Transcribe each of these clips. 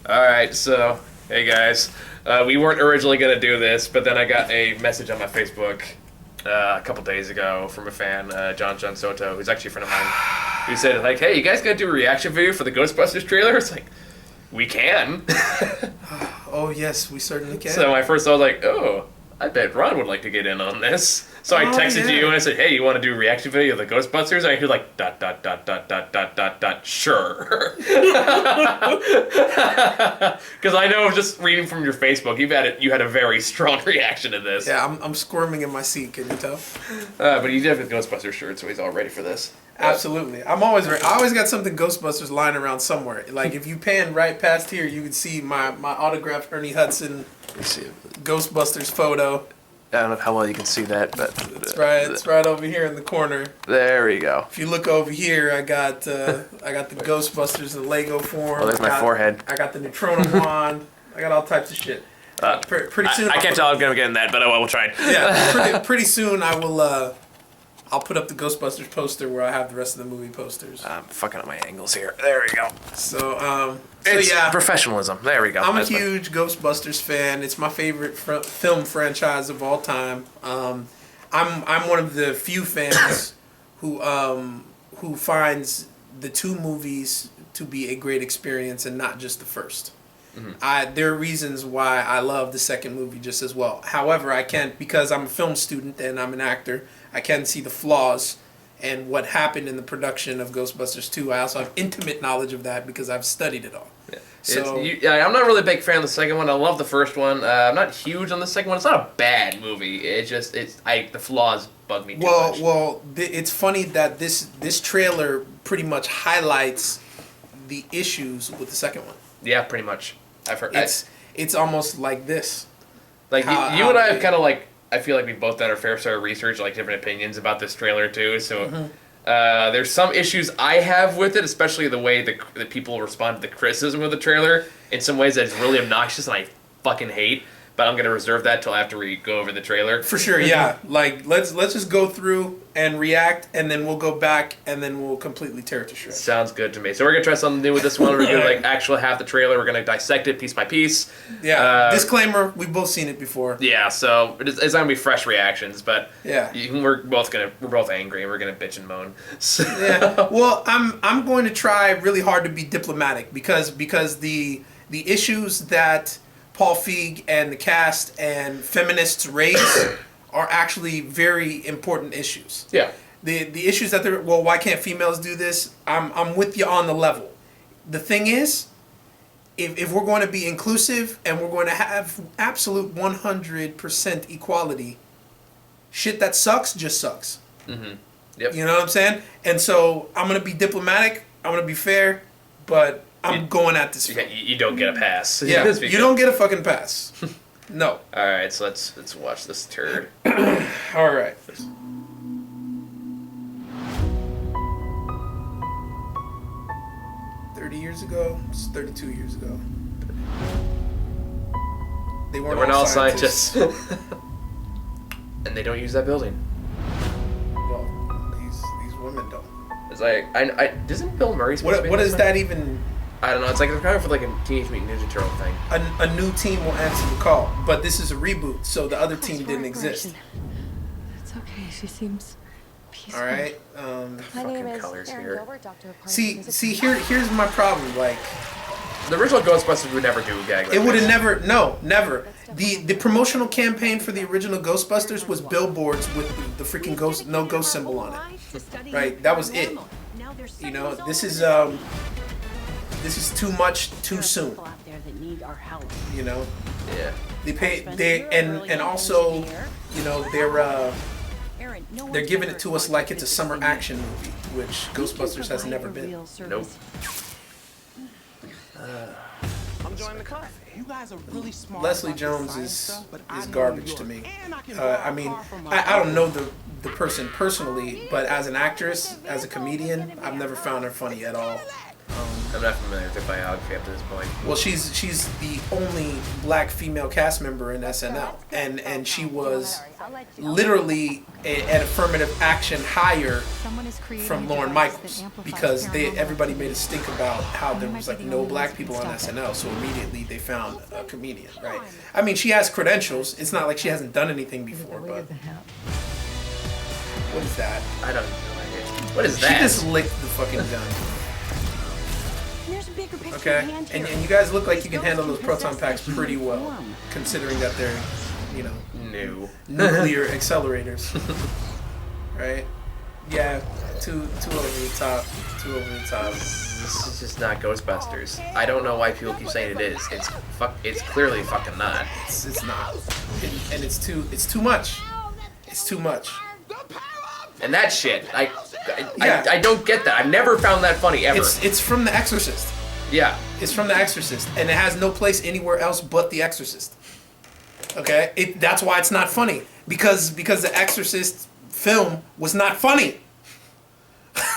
Alright, so, hey guys. We weren't originally going to do this, but then I got a message on my Facebook a couple days ago from a fan, John SOTO, who's actually a friend of mine, who said, like, hey, you guys got to do a reaction video for the Ghostbusters trailer? It's like, we can. Oh, yes, we certainly can. So my first thought was like, oh, I bet Ron would like to get in on this. So I texted you and I said, hey, you want to do a reaction video of the Ghostbusters? And I hear like, ... sure. Because I know just reading from your Facebook, you had a very strong reaction to this. Yeah, I'm squirming in my seat, can you tell? But he did have a Ghostbusters shirt, so he's all ready for this. Absolutely. I'm always ready. I always got something Ghostbusters lying around somewhere. Like, if you pan right past here, you can see my autographed Ernie Hudson Ghostbusters photo. I don't know how well you can see that, but... It's right over here in the corner. There we go. If you look over here, I got the Ghostbusters in Lego form. Oh, there's my forehead. I got the Neutrona wand. I got all types of shit. Pretty soon... I can't tell I'm going to get in that, but we'll try. Yeah, pretty soon I will... I'll put up the Ghostbusters poster where I have the rest of the movie posters. I'm fucking up my angles here. There we go. So yeah. Professionalism. There we go. I'm a huge Ghostbusters fan. It's my favorite film franchise of all time. I'm one of the few fans who finds the two movies to be a great experience and not just the first. Mm-hmm. There are reasons why I love the second movie just as well. However, I can't, because I'm a film student and I'm an actor, I can see the flaws and what happened in the production of Ghostbusters 2. I also have intimate knowledge of that because I've studied it all. Yeah. So I'm not really a big fan of the second one. I love the first one. I'm not huge on the second one. It's not a bad movie. The flaws bug me too much. Well, it's funny that this trailer pretty much highlights the issues with the second one. Yeah, pretty much. I've heard. It's almost like this. Like you and I have kind of like. I feel like we've both done our fair share of research, like different opinions about this trailer too. So there's some issues I have with it, especially the way the people respond to the criticism of the trailer. In some ways, that's really obnoxious, and I fucking hate. But I'm gonna reserve that till after we go over the trailer. For sure, yeah. Like let's just go through and react, and then we'll go back, and then we'll completely tear it to shreds. Sounds good to me. So we're gonna try something new with this one. We're gonna like actually have the trailer. We're gonna dissect it piece by piece. Yeah. Disclaimer: we've both seen it before. Yeah. So it's gonna be fresh reactions, but yeah, we're both angry and we're gonna bitch and moan. So. Yeah. Well, I'm going to try really hard to be diplomatic because the issues that Paul Feig and the cast and feminists raise are actually very important issues. Yeah. The issues that why can't females do this? I'm with you on the level. The thing is, if we're going to be inclusive and we're going to have absolute 100% equality, shit that sucks just sucks. Mm-hmm. Yep. You know what I'm saying? And so I'm going to be diplomatic. I'm going to be fair, but I'm going at this. You don't get a pass. Yeah, you don't get a fucking pass. No. All right, so let's watch this turd. All right. Years ago, it's 32 years ago. They weren't all scientists. And they don't use that building. Well, these women don't. It's like doesn't Bill Murray? What is that even? I don't know. It's like they're kind of like a Teenage Mutant Ninja Turtle thing. A new team will answer the call, but this is a reboot, so the other team didn't exist. It's okay. She seems peaceful. All right. My name is colors Erin here. Gilbert, Dr. Here's my problem. Like, the original Ghostbusters would never do a gag like it would have never. No, never. The promotional campaign for the original Ghostbusters was billboards with the freaking ghost symbol on it. Right. That was it. You know, this is too much too soon. You know. Yeah. And also, you know, they're giving it to us like it's a summer action movie, which Ghostbusters has never been. Nope. I'm joining the club. You guys are really smart. Leslie Jones is garbage to me. I mean, I don't know the person personally, but as an actress, as a comedian, I've never found her funny at all. I'm not familiar with her biography up to this point. Well, she's the only black female cast member in SNL, and she was literally an affirmative action hire from Lorne Michaels, because everybody made a stink about how there was like no black people on SNL, so immediately they found a comedian, right? I mean, she has credentials. It's not like she hasn't done anything before, but what is that? I don't know. What is that? She just licked the fucking gun. Okay, and you guys look like you can handle those proton packs pretty well, considering that they're, you know, new nuclear accelerators, right? Yeah, too over the top, too over the top. This is just not Ghostbusters. I don't know why people keep saying it is. It's clearly fucking not. It's not, and it's too much. It's too much. And that shit, I don't get that. I've never found that funny ever. It's from The Exorcist. Yeah. It's from The Exorcist, and it has no place anywhere else but The Exorcist. Okay? That's why it's not funny. Because The Exorcist film was not funny.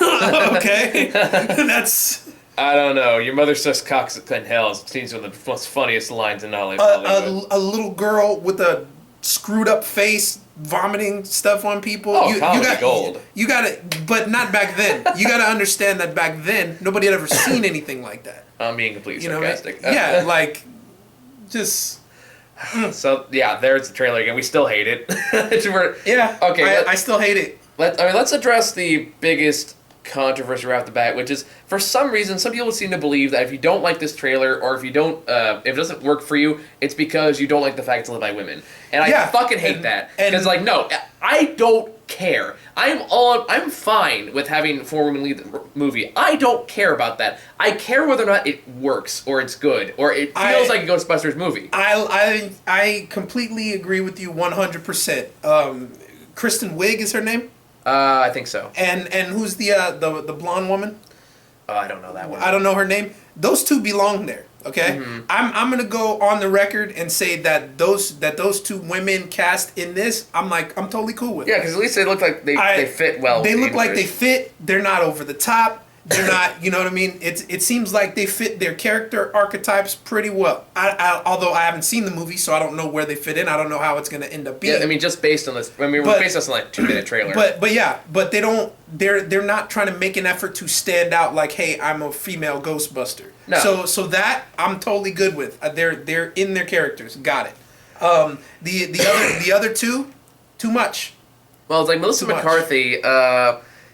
Okay? That's... I don't know. Your mother sucks cocks in hell seems one of the most funniest lines in all of Hollywood. A little girl with a screwed up face vomiting stuff on people. Oh, comedy gold. You got it, but not back then. You got to understand that back then nobody had ever seen anything like that. I'm being completely sarcastic. Yeah, like just. So yeah, there's the trailer again. We still hate it. Yeah. Okay. I still hate it. Let's address the biggest controversy right off the bat, which is, for some reason, some people seem to believe that if you don't like this trailer, or if you don't, if it doesn't work for you, it's because you don't like the fact it's led by women. And I fucking hate that. Because, like, no, I don't care. I'm fine with having 4 women lead the movie. I don't care about that. I care whether or not it works, or it's good, or it feels like a Ghostbusters movie. I completely agree with you 100%. Kristen Wiig is her name? I think so. And who's the blonde woman? Oh, I don't know that one. I don't know her name. Those two belong there. Okay, I'm gonna go on the record and say that those 2 women cast in this, I'm totally cool with. Yeah, because at least they look like they fit well. They look like they fit. They're not over the top. They're not, you know what I mean? It seems like they fit their character archetypes pretty well. Although I haven't seen the movie, so I don't know where they fit in. I don't know how it's going to end up being. Yeah, I mean, just based on this. I mean, we're based on like 2-minute trailer. But they don't. They're not trying to make an effort to stand out. Like, hey, I'm a female Ghostbuster. No. So that I'm totally good with. They're in their characters. Got it. The other two, too much. Well, it's like Melissa McCarthy.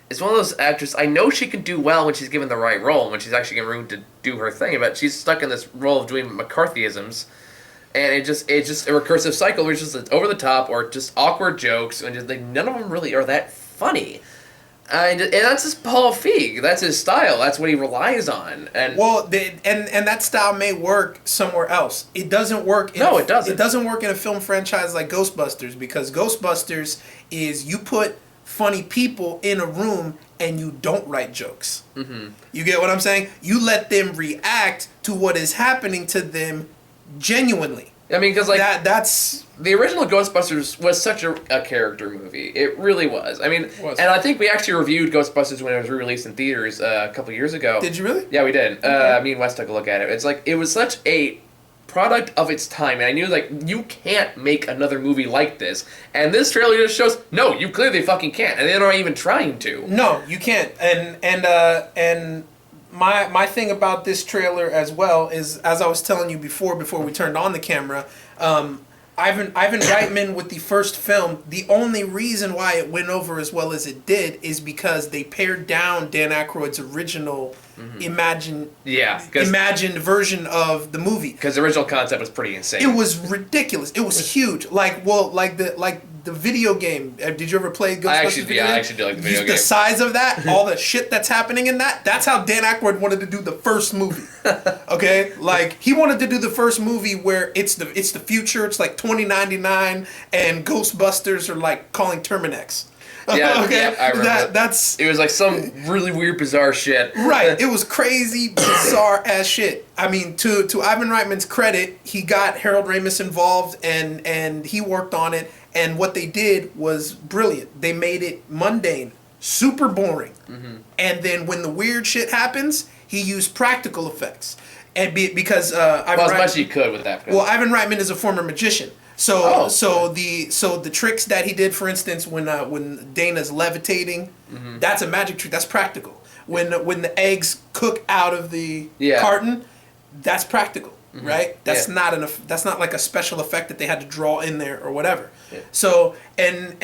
Is one of those actresses, I know she can do well when she's given the right role, when she's actually given room to do her thing, but she's stuck in this role of doing McCarthyisms, and it's just a recursive cycle where it's just over the top, or just awkward jokes, and just like none of them really are that funny. And that's just Paul Feig. That's his style. That's what he relies on. And and that style may work somewhere else. It doesn't work. It doesn't. It doesn't work in a film franchise like Ghostbusters, because Ghostbusters is you put funny people in a room and you don't write jokes. Mm-hmm. You get what I'm saying? You let them react to what is happening to them genuinely. I mean, because like that's the original Ghostbusters was such a character movie. It really was. I mean, and I think we actually reviewed Ghostbusters when it was re-released in theaters a couple years ago. Did you really? Yeah, we did. Okay. Me and Wes took a look at it. It's like it was such a product of its time, and I knew like you can't make another movie like this, and this trailer just shows no, you clearly fucking can't, and they're not even trying to. No, you can't. And my thing about this trailer as well is, as I was telling you before we turned on the camera, Ivan Reitman with the first film, the only reason why it went over as well as it did is because they pared down Dan Aykroyd's original imagined version of the movie. Because the original concept was pretty insane. It was ridiculous. It was huge. Like the video game. Did you ever play Ghostbusters? I actually do like the video game. The size of that, all the shit that's happening in that's how Dan Aykroyd wanted to do the first movie. Okay? Like, he wanted to do the first movie where it's the future, it's like 2099, and Ghostbusters are like calling Terminex. Yeah, okay? Yeah, I remember. It was like some really weird, bizarre shit. Right. It was crazy, bizarre ass shit. I mean, to Ivan Reitman's credit, he got Harold Ramis involved, and he worked on it. And what they did was brilliant. They made it mundane, super boring. Mm-hmm. And then when the weird shit happens, he used practical effects. And because Ivan as much as he could with that. Well, Ivan Reitman is a former magician. So the tricks that he did, for instance, when Dana's levitating, that's a magic trick. That's practical. When the eggs cook out of the carton, that's practical, right? That's not like a special effect that they had to draw in there or whatever. Yeah. So and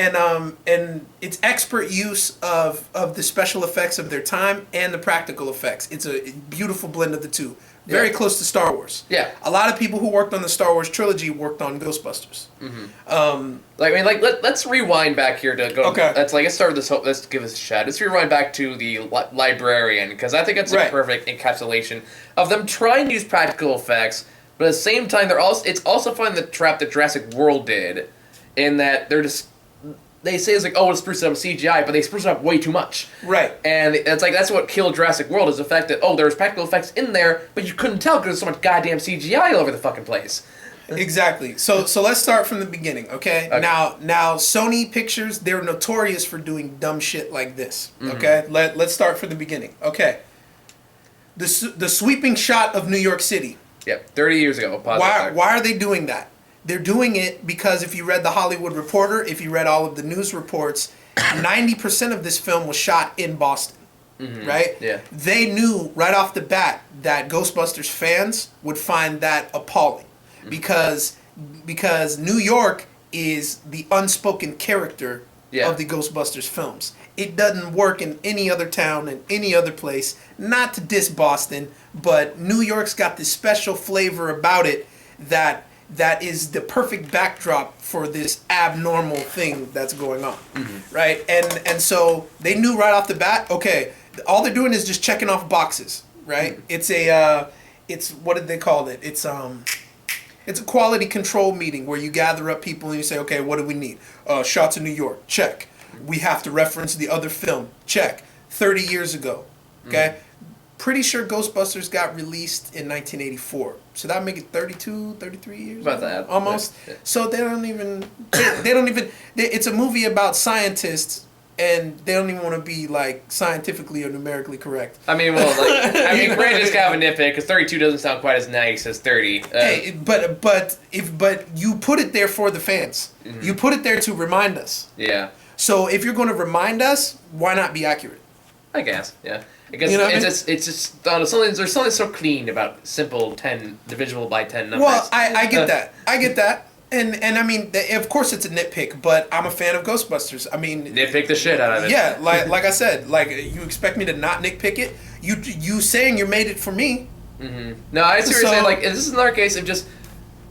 it's expert use of the special effects of their time and the practical effects. It's a beautiful blend of the two. Very close to Star Wars. Yeah. A lot of people who worked on the Star Wars trilogy worked on Ghostbusters. Let's rewind back here to go. Okay. Let's start with this. Let's give this a shot. Let's rewind back to the librarian, because I think it's a perfect encapsulation of them trying to use practical effects, but at the same time, it's also finding the trap that Jurassic World did, in that they say it's like, oh, let's spruce it up with CGI, but they spruce it up way too much. Right. And it's like, that's what killed Jurassic World, is the fact that, there was practical effects in there, but you couldn't tell because there's so much goddamn CGI all over the fucking place. Exactly. So let's start from the beginning, okay? Now Sony Pictures, they're notorious for doing dumb shit like this, okay? Let's start from the beginning, okay? The sweeping shot of New York City. Yep, 30 years ago. Why are they doing that? They're doing it because if you read The Hollywood Reporter, if you read all of the news reports, 90% of this film was shot in Boston, right? Yeah. They knew right off the bat that Ghostbusters fans would find that appalling because New York is the unspoken character of the Ghostbusters films. It doesn't work in any other town, in any other place. Not to diss Boston, but New York's got this special flavor about it that is the perfect backdrop for this abnormal thing that's going on, right? And so they knew right off the bat, okay, all they're doing is just checking off boxes, right? It's what did they call it? It's a quality control meeting where you gather up people and you say, okay, what do we need? Shots of New York, check. We have to reference the other film, check. 30 years ago, okay? Pretty sure Ghostbusters got released in 1984. So that make it 32, 33 years? About that. Almost. Yeah. So they don't even, it's a movie about scientists, and they don't even want to be, like, scientifically or numerically correct. I mean, granted, it's kind of a nitpick, because 32 doesn't sound quite as nice as 30. Hey, but you put it there for the fans. You put it there to remind us. Yeah. So if you're going to remind us, why not be accurate? I guess, yeah. Because it's just there's something so clean about simple divisible by 10 numbers. Well, I get that. I get that. And I mean, of course it's a nitpick, but I'm a fan of Ghostbusters. I mean, nitpick the shit out of it. Yeah, like I said, like, you expect me to not nitpick it? You saying you made it for me? No, I see what you're saying. Like, this is another case of just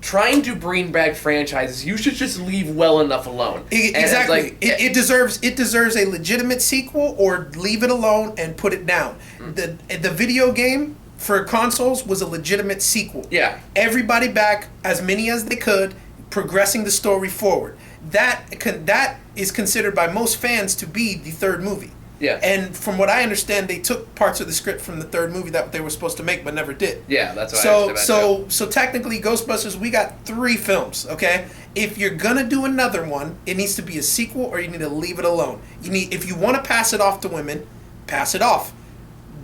trying to bring back franchises. You should just leave well enough alone. Exactly. It deserves a legitimate sequel, or leave it alone and put it down. The video game for consoles was a legitimate sequel. Yeah. Everybody back as many as they could, progressing the story forward. That is considered by most fans to be the third movie. Yeah. And from what I understand, they took parts of the script from the third movie that they were supposed to make but never did. Yeah, that's what I understand. So technically, Ghostbusters, we got 3 films, okay? If you're gonna do another one, it needs to be a sequel, or you need to leave it alone. If you want to pass it off to women, pass it off.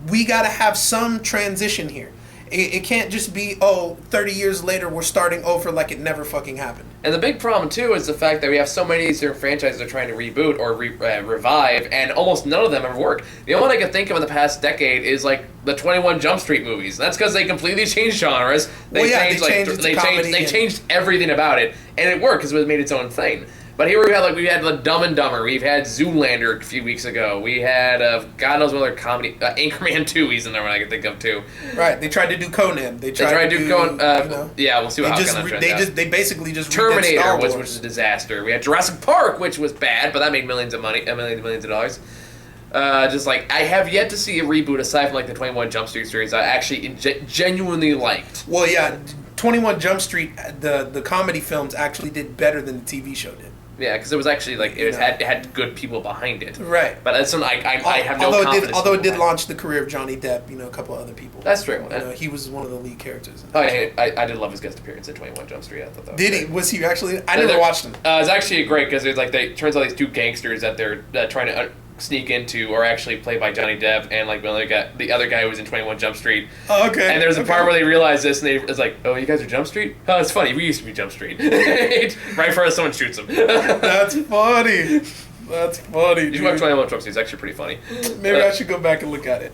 We gotta have some transition here. It can't just be, 30 years later we're starting over like it never fucking happened. And the big problem, too, is the fact that we have so many of these different franchises that are trying to reboot or revive, and almost none of them ever work. The only one I can think of in the past decade is, like, the 21 Jump Street movies. That's because they completely changed genres. They changed everything about it, and it worked because it made its own thing. But here we had the Dumb and Dumber. We've had Zoolander a few weeks ago. We had God knows what other comedy. Anchorman 2. He's in there one I can think of too. Right. They tried to do Conan. They tried to do Conan. Yeah, we'll see what they basically just Terminator which was a disaster. We had Jurassic Park, which was bad, but that made millions of dollars. Just like, I have yet to see a reboot aside from like the 21 Jump Street series I actually genuinely liked. Well, yeah, 21 Jump Street, the comedy films actually did better than the TV show did. Yeah, because it was actually like it had good people behind it. Right. But that's something I have no confidence. Although it did launch the career of Johnny Depp, a couple of other people. That's true. He was one of the lead characters. I did love his guest appearance in 21 Jump Street. I thought that was did great. he? Was he actually? I never watched him. It's actually great because it turns out these two gangsters that they're trying to sneak into are actually played by Johnny Depp and like the other guy who was in 21 Jump Street. Oh, okay. And there's a part where they realize this and it's like, oh, you guys are Jump Street? Oh, it's funny. We used to be Jump Street. Right before someone shoots him. That's funny. That's funny. You should watch 21 Jump Street. It's actually pretty funny. Maybe I should go back and look at it.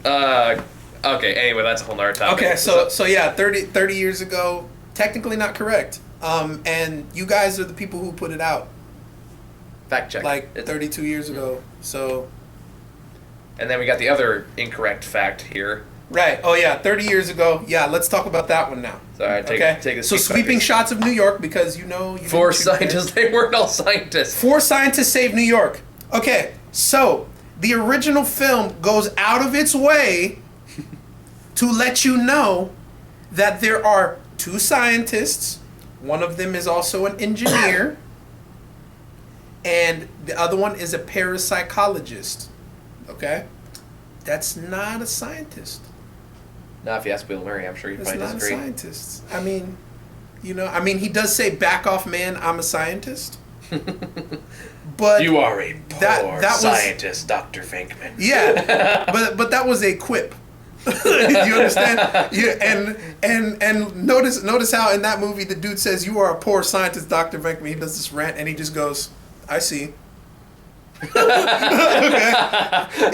Okay. Anyway, that's a whole nother topic. Okay. So yeah, 30 years ago, technically not correct. And you guys are the people who put it out. Fact check. Like 32 years ago. So. And then we got the other incorrect fact here. Right. Oh yeah, 30 years ago. Yeah, let's talk about that one now. So take this. So sweeping shots of New York because you 4 scientists. They weren't all scientists. 4 scientists saved New York. Okay. So the original film goes out of its way to let you know that there are 2 scientists. One of them is also an engineer. And the other one is a parapsychologist. Okay? That's not a scientist. Now, if you ask Bill Murray, I'm sure he'd probably disagree. That's not a scientist. I mean, he does say, back off, man, I'm a scientist. But you are a poor that scientist, Dr. Venkman. Yeah, but that was a quip. You understand? Yeah, and notice how in that movie the dude says, you are a poor scientist, Dr. Venkman. He does this rant and he just goes, I see. Okay.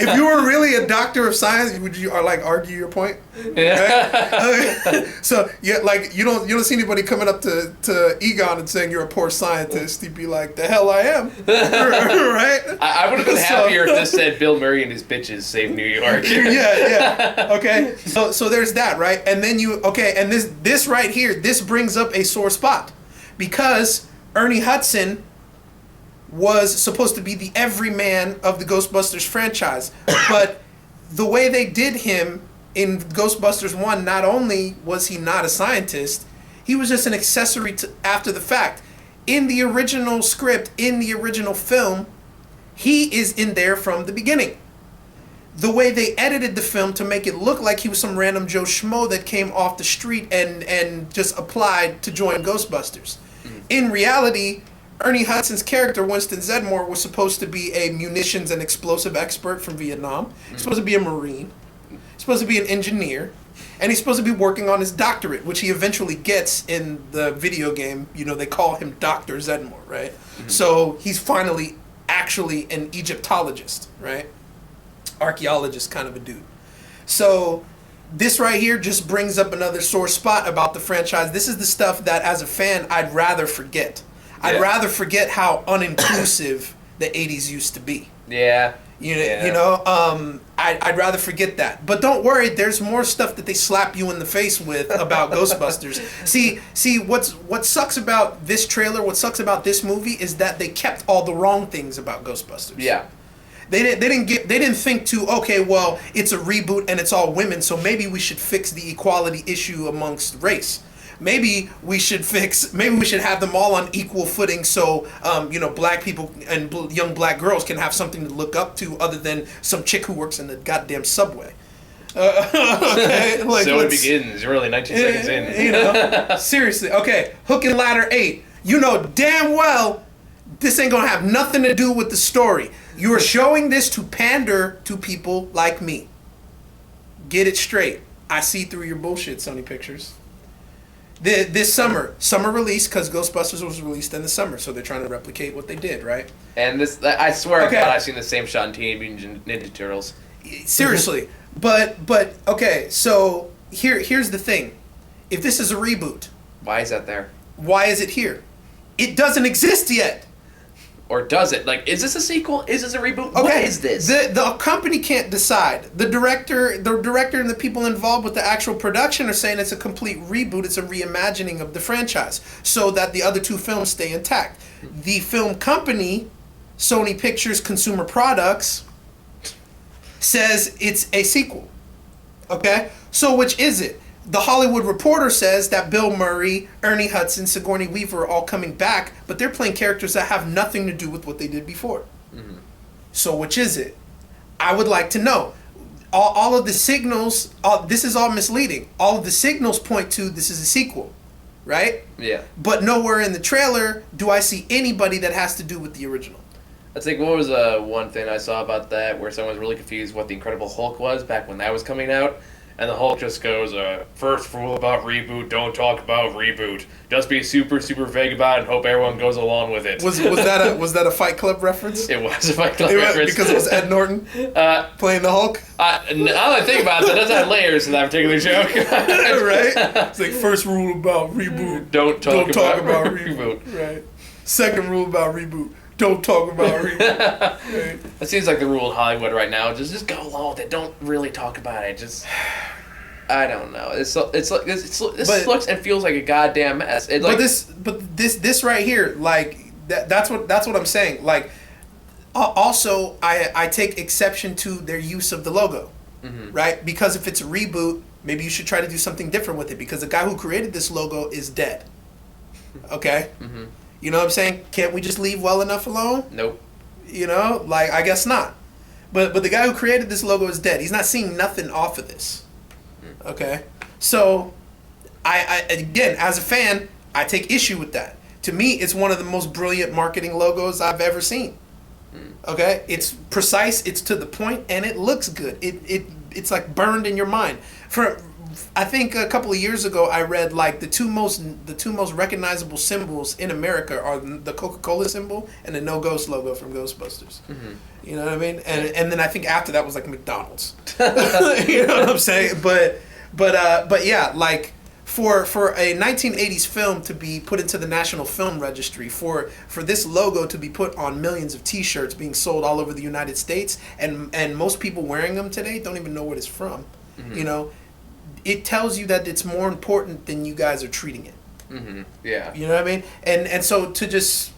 If you were really a doctor of science, would you argue your point? Yeah. Right? Okay. So you don't see anybody coming up to Egon and saying you're a poor scientist. He'd be like, the hell I am. Right? I would have been happier if this said Bill Murray and his bitches save New York. Yeah. Okay. So there's that, right? And then and this right here, this brings up a sore spot because Ernie Hudson was supposed to be the everyman of the Ghostbusters franchise. But the way they did him in Ghostbusters 1, not only was he not a scientist, he was just an accessory after the fact. In the original script, in the original film, he is in there from the beginning. The way they edited the film to make it look like he was some random Joe Schmo that came off the street and just applied to join Ghostbusters. In reality, Ernie Hudson's character, Winston Zedmore, was supposed to be a munitions and explosive expert from Vietnam. He's supposed to be a Marine. He's supposed to be an engineer. And he's supposed to be working on his doctorate, which he eventually gets in the video game. They call him Dr. Zedmore, right? Mm-hmm. So he's finally actually an Egyptologist, right? Archaeologist kind of a dude. So this right here just brings up another sore spot about the franchise. This is the stuff that, as a fan, I'd rather forget. I'd rather forget how uninclusive the 80s used to be. Yeah. I'd rather forget that. But don't worry, there's more stuff that they slap you in the face with about Ghostbusters. See, what sucks about this trailer, what sucks about this movie is that they kept all the wrong things about Ghostbusters. Yeah. They didn't think okay, well, it's a reboot and it's all women, so maybe we should fix the equality issue amongst race. Maybe we should have them all on equal footing so, black people and young black girls can have something to look up to other than some chick who works in the goddamn subway. Okay, so it begins. You're only 19 seconds in. Seriously. Okay, Hook and Ladder 8. You know damn well this ain't gonna have nothing to do with the story. You are showing this to pander to people like me. Get it straight. I see through your bullshit, Sony Pictures. This summer release, because Ghostbusters was released in the summer, so they're trying to replicate what they did, right? And I swear I thought I've seen the same shot in Teenage Mutant Ninja Turtles. Seriously. but okay, so here's the thing. If this is a reboot, why is that there? Why is it here? It doesn't exist yet. Or does it? Is this a sequel? Is this a reboot? Okay. What is this? The company can't decide. The director and the people involved with the actual production are saying it's a complete reboot. It's a reimagining of the franchise so that the other 2 films stay intact. The film company, Sony Pictures Consumer Products, says it's a sequel. Okay? So which is it? The Hollywood Reporter says that Bill Murray, Ernie Hudson, Sigourney Weaver are all coming back, but they're playing characters that have nothing to do with what they did before. Mm-hmm. So which is it? I would like to know. All of the signals, this is all misleading. All of the signals point to this is a sequel, right? Yeah. But nowhere in the trailer do I see anybody that has to do with the original. I think what was one thing I saw about that where someone was really confused what the Incredible Hulk was back when that was coming out, and the Hulk just goes, first rule about reboot, don't talk about reboot. Just be super, super vague about it and hope everyone goes along with it. Was that a Fight Club reference? It was a Fight Club reference. Because it was Ed Norton playing the Hulk? Now that I think about it, that does have layers to that particular joke. Right? It's like, first rule about reboot. Don't talk about reboot. Right. Second rule about reboot. Don't talk about reboot. Right. It seems like the rule in Hollywood right now. Just go along with it. Don't really talk about it. Just... I don't know. This looks and feels like a goddamn mess. But this right here, like that's what I'm saying. Like, also I take exception to their use of the logo, right? Because if it's a reboot, maybe you should try to do something different with it. Because the guy who created this logo is dead. Okay. You know what I'm saying? Can't we just leave well enough alone? Nope. You know, like I guess not. But the guy who created this logo is dead. He's not seeing nothing off of this. Okay, so I again, as a fan, I take issue with that. To me, it's one of the most brilliant marketing logos I've ever seen. Okay, it's precise, it's to the point, and it looks good. It's like burned in your mind. I think a couple of years ago, I read like the two most recognizable symbols in America are the Coca-Cola symbol and the No Ghost logo from Ghostbusters. You know what I mean? And then I think after that was like McDonald's. You know what I'm saying? But yeah, like for a 1980s film to be put into the National Film Registry, for this logo to be put on millions of T-shirts being sold all over the United States, and most people wearing them today don't even know what it's from. You know, it tells you that it's more important than you guys are treating it. Yeah. You know what I mean? And so to just,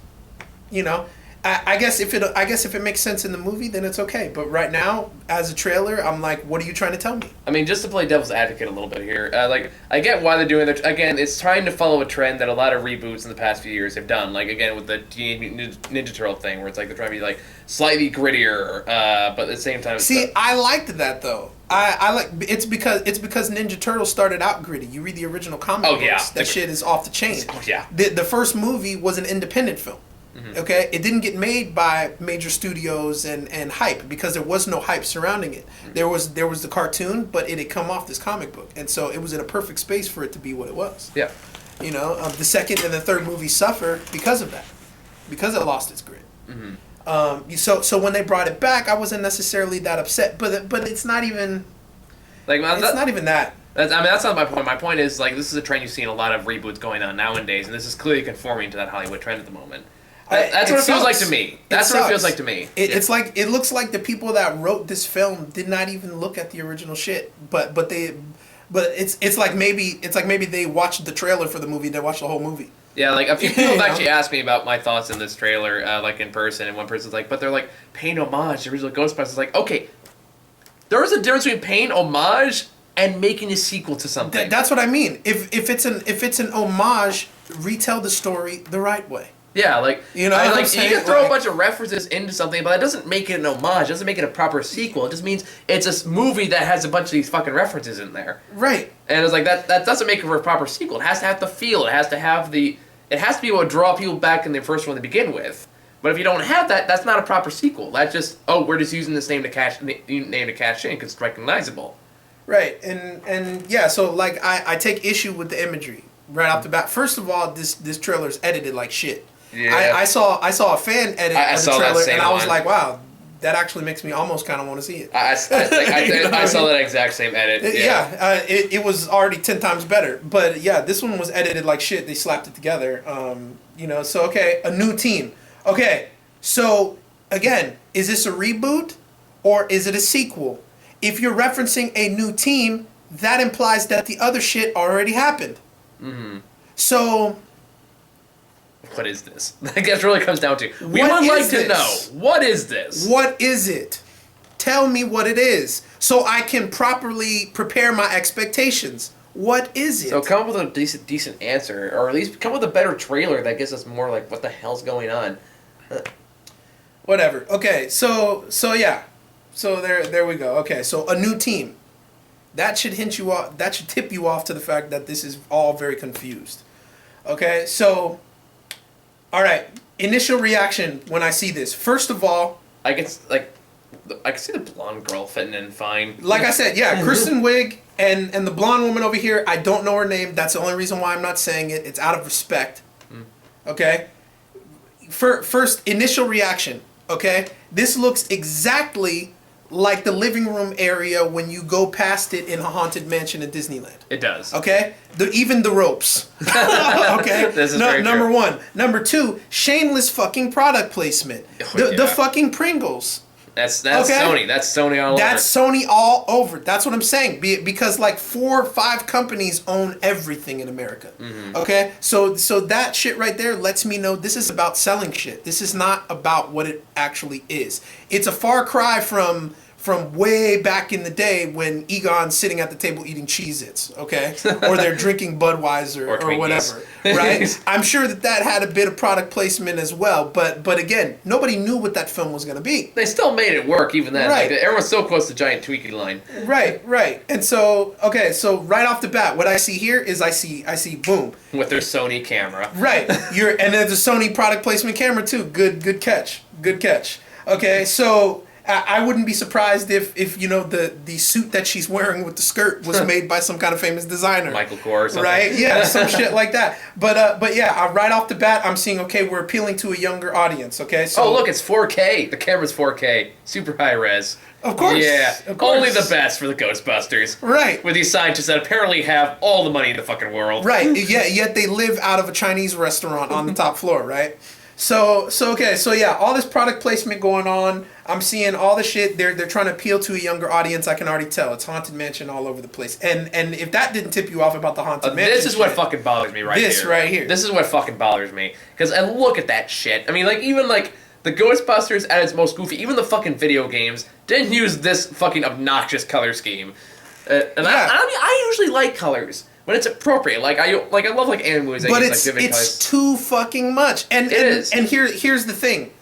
you know, I guess if it makes sense in the movie, then it's okay. But right now, as a trailer, I'm like, what are you trying to tell me? I mean, just to play devil's advocate a little bit here, like, I get why they're doing it. Again, it's trying to follow a trend that a lot of reboots in the past few years have done. Like, again, with the Teenage Mutant Ninja Turtle thing, where it's like they're trying to be, like, slightly grittier, but at the same time... See, I liked that, though. I like it's because Ninja Turtles started out gritty. You read the original comic books, that shit is off the chain. Oh, yeah. The first movie was an independent film. Okay, it didn't get made by major studios and hype because there was no hype surrounding it. There was the cartoon, but it had come off this comic book, and so it was in a perfect space for it to be what it was. Yeah. You know, the second and the third movie suffer because of that, because it lost its grit. So when they brought it back, I wasn't necessarily that upset, but it's not even like it's not even that. That's not my point. My point is, like, this is a trend you see in a lot of reboots going on nowadays, and this is clearly conforming to that Hollywood trend at the moment. That's what it feels like to me. That's what it feels like to me. It's like, it looks like the people that wrote this film did not even look at the original shit, but it's like maybe they watched the trailer for the movie. They watched the whole movie. Yeah, like a few people have actually asked me about my thoughts in this trailer, like in person, and one person's like, "But they're like paying homage to the original Ghostbusters." Like, okay, there is a difference between paying homage and making a sequel to something. That's what I mean. If it's an homage, retell the story the right way. Yeah, like, you know, like you can throw a bunch of references into something, but that doesn't make it an homage. It doesn't make it a proper sequel. It just means it's a movie that has a bunch of these fucking references in there. Right. And it's like that doesn't make it a proper sequel. It has to have the feel. It has to be able to draw people back in the first one to begin with. But if you don't have that, that's not a proper sequel. That's just, we're just using this name to cash in because it's recognizable. Right. And yeah, so like I take issue with the imagery right off the bat. First of all, this trailer's edited like shit. Yeah. I saw a fan edit of the trailer, and I was like, wow, that actually makes me almost kind of want to see it. I saw that exact same edit. It was already 10 times better. But yeah, this one was edited like shit. They slapped it together. You know, so okay, a new team. Okay, so again, is this a reboot or is it a sequel? If you're referencing a new team, that implies that the other shit already happened. So... what is this? I guess really comes down to, we would like to know, what is this? What is it? Tell me what it is so I can properly prepare my expectations. What is it? So come up with a decent answer, or at least come up with a better trailer that gives us more like, what the hell's going on? Whatever. Okay, so yeah. So there we go. Okay, so a new team. That should hint you off, that should tip you off to the fact that this is all very confused. Okay, so All right. Initial reaction when I see this. First of all, I can see the blonde girl fitting in fine. like I said, yeah, Kristen Wiig and the blonde woman over here, I don't know her name. That's the only reason why I'm not saying it. It's out of respect. Okay? First, initial reaction. Okay? This looks exactly like the living room area when you go past it in a haunted mansion in Disneyland. It does. Okay? Even the ropes. Okay? This is very number true. one. Number two, shameless fucking product placement. Oh, The yeah. fucking Pringles. That's Okay. Sony. That's Sony all That's over. Sony all over. That's what I'm saying. Because like 4 or 5 companies own everything in America. Mm-hmm. Okay? So that shit right there lets me know this is about selling shit. This is not about what it actually is. It's a far cry from way back in the day when Egon's sitting at the table eating Cheez-Its, okay? Or they're drinking Budweiser Or or Twinkies. whatever, right? I'm sure that had a bit of product placement as well, but again, nobody knew what that film was going to be. They still made it work even then. Right. Like, everyone's so close to Giant Twinkie line. Right. And so, okay, so right off the bat, what I see here is I see boom. With their Sony camera. Right. And there's a Sony product placement camera too. Good catch. Okay, so I wouldn't be surprised if you know the suit that she's wearing with the skirt was made by some kind of famous designer. Michael Kors or something. Right? Yeah, some shit like that. But yeah, right off the bat, I'm seeing, okay, we're appealing to a younger audience, okay? So Oh, look, it's 4K. The camera's 4K. Super high res. Of course. Yeah. Of course. Only the best for the Ghostbusters. Right. With these scientists that apparently have all the money in the fucking world. Right. Yeah, yet they live out of a Chinese restaurant on the top floor, right? So yeah, all this product placement going on. I'm seeing all the shit. They're trying to appeal to a younger audience. I can already tell. It's Haunted Mansion all over the place. And if that didn't tip you off about the Haunted Mansion, This is what shit, fucking bothers me right This here. right here. This is what fucking bothers me. Because I look at that shit. I mean, like, even, like, the Ghostbusters at its most goofy, even the fucking video games, didn't use this fucking obnoxious color scheme. And Yeah. I mean, I usually like colors when it's appropriate. Like, I love, like, anime movies that But use, it's like, vivid colors. it's too fucking much. And It is. And here's the thing.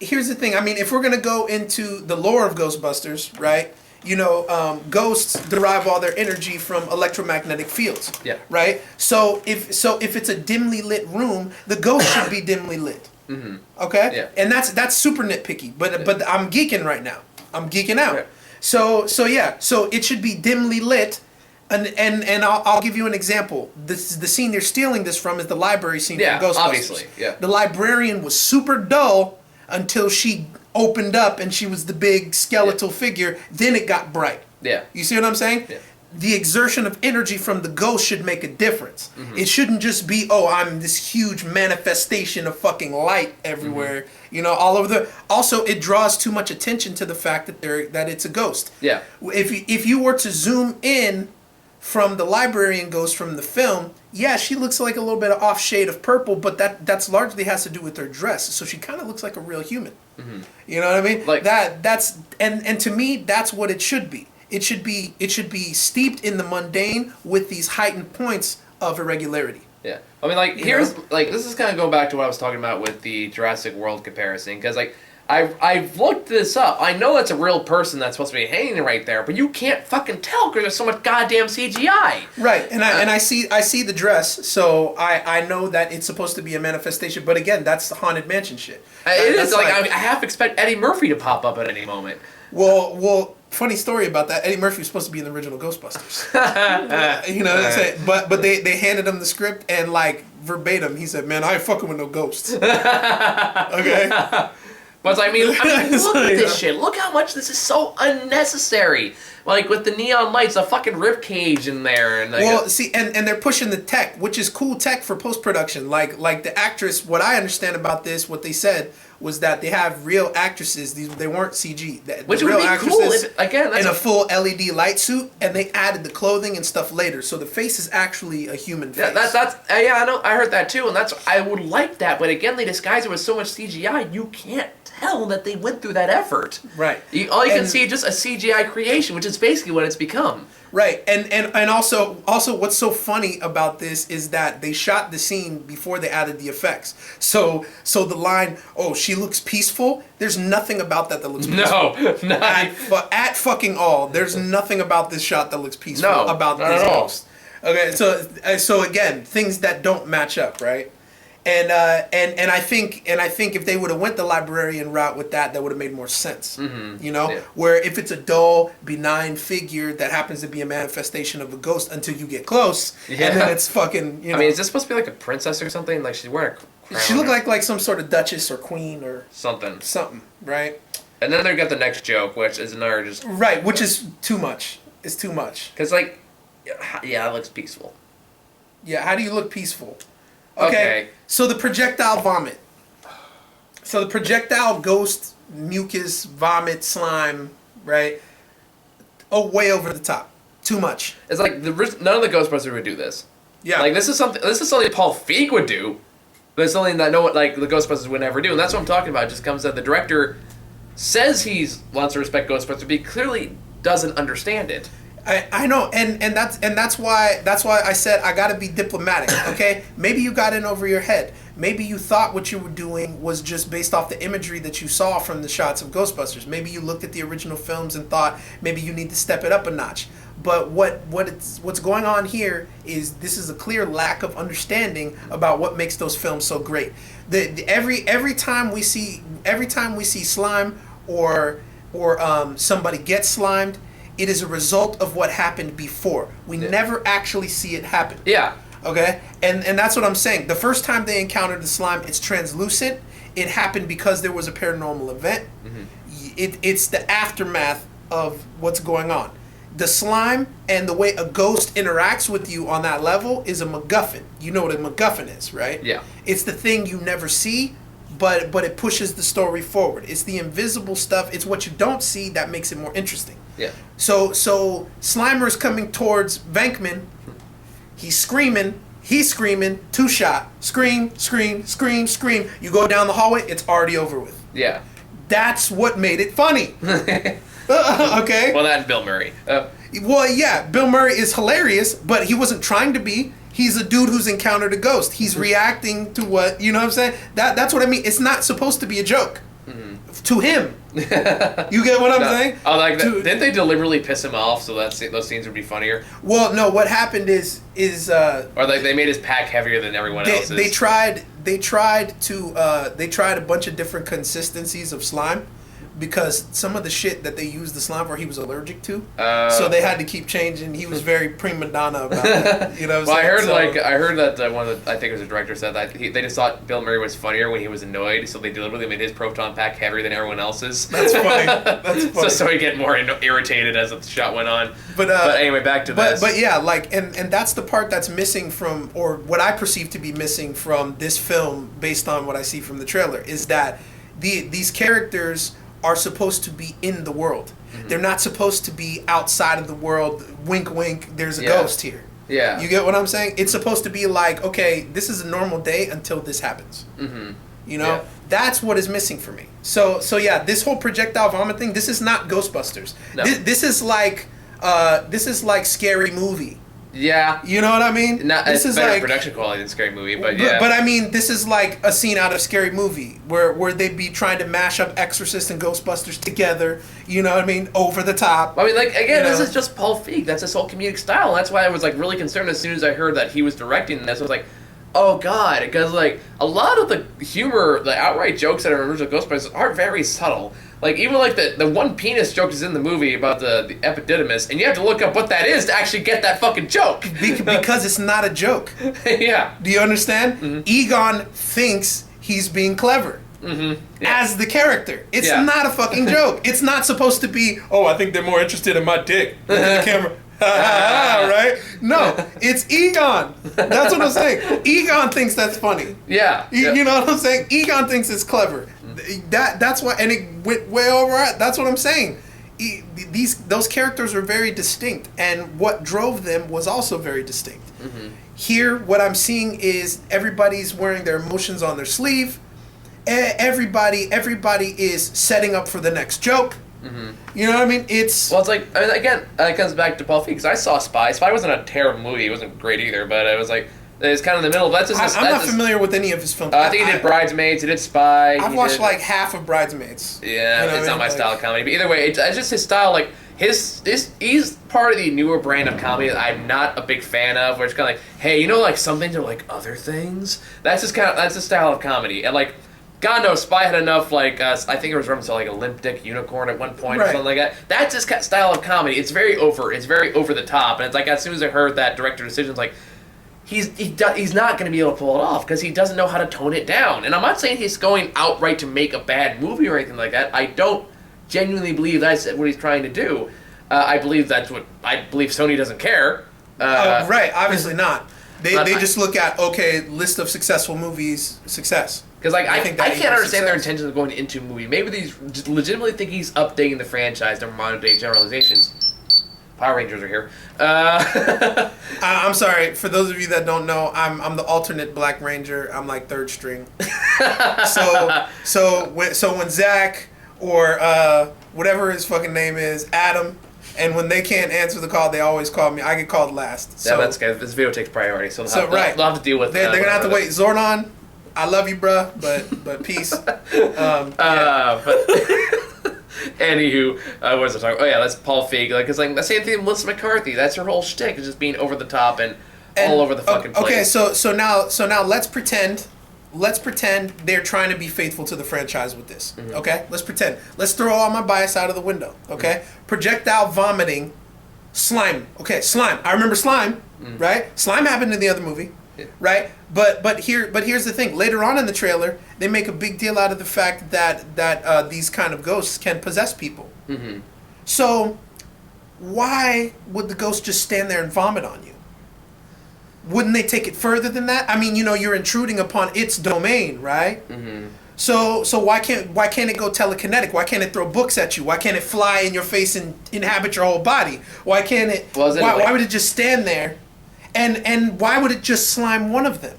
Here's the thing. I mean, if we're gonna go into the lore of Ghostbusters, right? You know, ghosts derive all their energy from electromagnetic fields. Yeah. Right. So if it's a dimly lit room, the ghost should be dimly lit. Mm-hmm. Okay. Yeah. And that's super nitpicky. But I'm geeking right now. I'm geeking out. Yeah. So yeah. So it should be dimly lit. And I'll give you an example. The scene they're stealing this from is the library scene Yeah, from Ghostbusters. obviously, yeah. The librarian was super dull until she opened up and she was the big skeletal figure. Then it got bright. Yeah. You see what I'm saying? Yeah. The exertion of energy from the ghost should make a difference. Mm-hmm. It shouldn't just be, oh, I'm this huge manifestation of fucking light everywhere. Mm-hmm. You know, all over the. Also, it draws too much attention to the fact that it's a ghost. Yeah. If you were to zoom in from the librarian ghost from the film, yeah, she looks like a little bit of off shade of purple, but that's largely has to do with her dress. So she kind of looks like a real human. Mm-hmm. You know what I mean? Like that's and to me, that's what it should be. It should be steeped in the mundane with these heightened points of irregularity. Yeah. I mean, like, this is kind of going back to what I was talking about with the Jurassic World comparison, because, like, I've looked this up. I know that's a real person that's supposed to be hanging right there, but you can't fucking tell because there's so much goddamn CGI. Right, and I see the dress, so I know that it's supposed to be a manifestation. But again, that's the Haunted Mansion shit. It That's is like I half expect Eddie Murphy to pop up at any moment. Well, funny story about that. Eddie Murphy was supposed to be in the original Ghostbusters. You know what I'm saying? But they handed him the script and like verbatim, he said, "Man, I ain't fucking with no ghosts." Okay. But I mean, look at like, this shit. Look how much this is so unnecessary. Like with the neon lights, a fucking rib cage in there, and like Well, see, and they're pushing the tech, which is cool tech for post production. Like the actress, what I understand about this, what they said was that they have real actresses. They weren't CG. Which real would be cool. Again, that's in a full LED light suit, and they added the clothing and stuff later, so the face is actually a human face. Yeah, that's yeah, I know. I heard that too, and I would like that. But again, they disguise it with so much CGI, you can't tell that they went through that effort. Right. All you can see is just a CGI creation, which is basically what it's become. Right, and also what's so funny about this is that they shot the scene before they added the effects. So the line, "Oh, she looks peaceful." There's nothing about that looks peaceful. No, not At fucking all. There's nothing about this shot that looks peaceful. No, about not this at all. ghost. Okay, so again, things that don't match up, right? And I think if they would have went the librarian route with that would have made more sense. You know, where if it's a dull, benign figure that happens to be a manifestation of a ghost until you get close, and then it's fucking. You know, I mean, is this supposed to be like a princess or something? Like she's wearing a crown. She looked like some sort of duchess or queen or something, right? And then they got the next joke, which is another just right, which is too much. It's too much. Because like, yeah, it looks peaceful. Yeah, how do you look peaceful? Okay. So the projectile vomit. So the projectile ghost, mucus, vomit, slime, right? Oh, way over the top. Too much. It's like none of the Ghostbusters would do this. Yeah. Like this is something Paul Feig would do, but it's something that the Ghostbusters would never do, and that's what I'm talking about. It just comes that the director says he wants to respect Ghostbusters, but he clearly doesn't understand it. I know, and that's why I said I gotta be diplomatic, okay? Maybe you got in over your head. Maybe you thought what you were doing was just based off the imagery that you saw from the shots of Ghostbusters. Maybe you looked at the original films and thought maybe you need to step it up a notch. But what's going on here is this is a clear lack of understanding about what makes those films so great. Every time we see slime or somebody gets slimed, it is a result of what happened before. We never actually see it happen. Yeah. Okay? And that's what I'm saying. The first time they encountered the slime, it's translucent. It happened because there was a paranormal event. It's the aftermath of what's going on. The slime and the way a ghost interacts with you on that level is a MacGuffin. You know what a MacGuffin is, right? Yeah. It's the thing you never see, but it pushes the story forward. It's the invisible stuff. It's what you don't see that makes it more interesting. Yeah. So Slimer's coming towards Venkman. He's screaming, two shot, scream. You go down the hallway, it's already over with. Yeah. That's what made it funny. Okay? Well, that and Bill Murray. Well, yeah, Bill Murray is hilarious, but he wasn't trying to be. He's a dude who's encountered a ghost. He's reacting to what, you know what I'm saying? That's what I mean. It's not supposed to be a joke. To him. You get what I'm saying? Oh, like didn't they deliberately piss him off so that those scenes would be funnier? Well, no. What happened is or like they made his pack heavier than everyone else's. They tried a bunch of different consistencies of slime because some of the shit that they used the slime for he was allergic to. So they had to keep changing. He was very prima donna about that. You know what I'm saying? I heard that one of the, I think it was the director said that they just thought Bill Murray was funnier when he was annoyed, so they deliberately made his proton pack heavier than everyone else's. That's funny. That's funny. so he'd get more irritated as the shot went on. But anyway, back to this. But yeah, like and that's the part that's missing from, or what I perceive to be missing from this film based on what I see from the trailer, is that these characters are supposed to be in the world. They're not supposed to be outside of the world. Wink, wink. There's a ghost here. Yeah. You get what I'm saying? It's supposed to be like, okay, this is a normal day until this happens. You know, that's what is missing for me. So yeah, this whole projectile vomit thing. This is not Ghostbusters. No. This is like Scary Movie. Yeah. You know what I mean? This is better like production quality than Scary Movie, but yeah. But I mean, this is like a scene out of Scary Movie where they'd be trying to mash up Exorcist and Ghostbusters together. You know what I mean? Over the top. I mean, like, again, this know? is just Paul Feig. That's his whole comedic style. And that's why I was, like, really concerned as soon as I heard that he was directing this. I was like, oh, God. Because, like, a lot of the humor, the outright jokes that are in original Ghostbusters are very subtle. Like, even, like, the one penis joke is in the movie about the epididymis, and you have to look up what that is to actually get that fucking joke. Because it's not a joke. Yeah. Do you understand? Egon thinks he's being clever. As the character. It's not a fucking joke. It's not supposed to be, oh, I think they're more interested in my dick than the camera. Right? No, it's Egon. That's what I'm saying. Egon thinks that's funny. Yeah. You know what I'm saying? Egon thinks it's clever. That's why, and it went way over. That's what I'm saying. Those characters are very distinct, and what drove them was also very distinct. Here, what I'm seeing is everybody's wearing their emotions on their sleeve. Everybody is setting up for the next joke. You know what I mean? It's like, I mean, again, it comes back to Paul Feig, because I saw Spy. Spy wasn't a terrible movie. It wasn't great either, but it was like, it's kind of in the middle. But I'm not familiar with any of his films. I think he did Bridesmaids, he did Spy. I've watched like half of Bridesmaids. Yeah, it's not my style of comedy. But either way, it's just his style. Like, he's part of the newer brand of comedy that I'm not a big fan of, where it's kind of like, hey, you know, like some things are like other things. That's the style of comedy, and like, God knows, Spy had enough like I think it was reference to like a limp dick unicorn at one point or something like that. That's his style of comedy. It's very over the top, and it's like as soon as I heard that director decision's like. He's not going to be able to pull it off because he doesn't know how to tone it down. And I'm not saying he's going outright to make a bad movie or anything like that. I don't genuinely believe that's what he's trying to do. I believe Sony doesn't care. Right, obviously not. They just look at, okay, list of successful movies, success. Because like I can't understand their intentions of going into a movie. Maybe they just legitimately think he's updating the franchise to modern day generalizations. Power Rangers are here. I'm sorry. For those of you that don't know, I'm the alternate Black Ranger. I'm like third string. so when Zach or whatever his fucking name is, Adam, and when they can't answer the call, they always call me. I get called last. So, yeah, that's good. This video takes priority, so they'll have to deal with. They're gonna have to wait. Zordon, I love you, bruh, but peace. Anywho, what was I talking? Oh yeah, that's Paul Feig. Like it's like the same thing with Melissa McCarthy. That's her whole shtick, is just being over the top and all over the fucking place. Okay, so now let's pretend they're trying to be faithful to the franchise with this. Mm-hmm. Okay, let's pretend. Let's throw all my bias out of the window. Okay, projectile vomiting, slime. Okay, slime. I remember slime. Mm-hmm. Right, slime happened in the other movie. Yeah. Right, but here's the thing. Later on in the trailer, they make a big deal out of the fact that these kind of ghosts can possess people. Mm-hmm. So, why would the ghost just stand there and vomit on you? Wouldn't they take it further than that? I mean, you're intruding upon its domain, right? Mm-hmm. So why can't it go telekinetic? Why can't it throw books at you? Why can't it fly in your face and inhabit your whole body? Why can't it? Why would it just stand there? And why would it just slime one of them?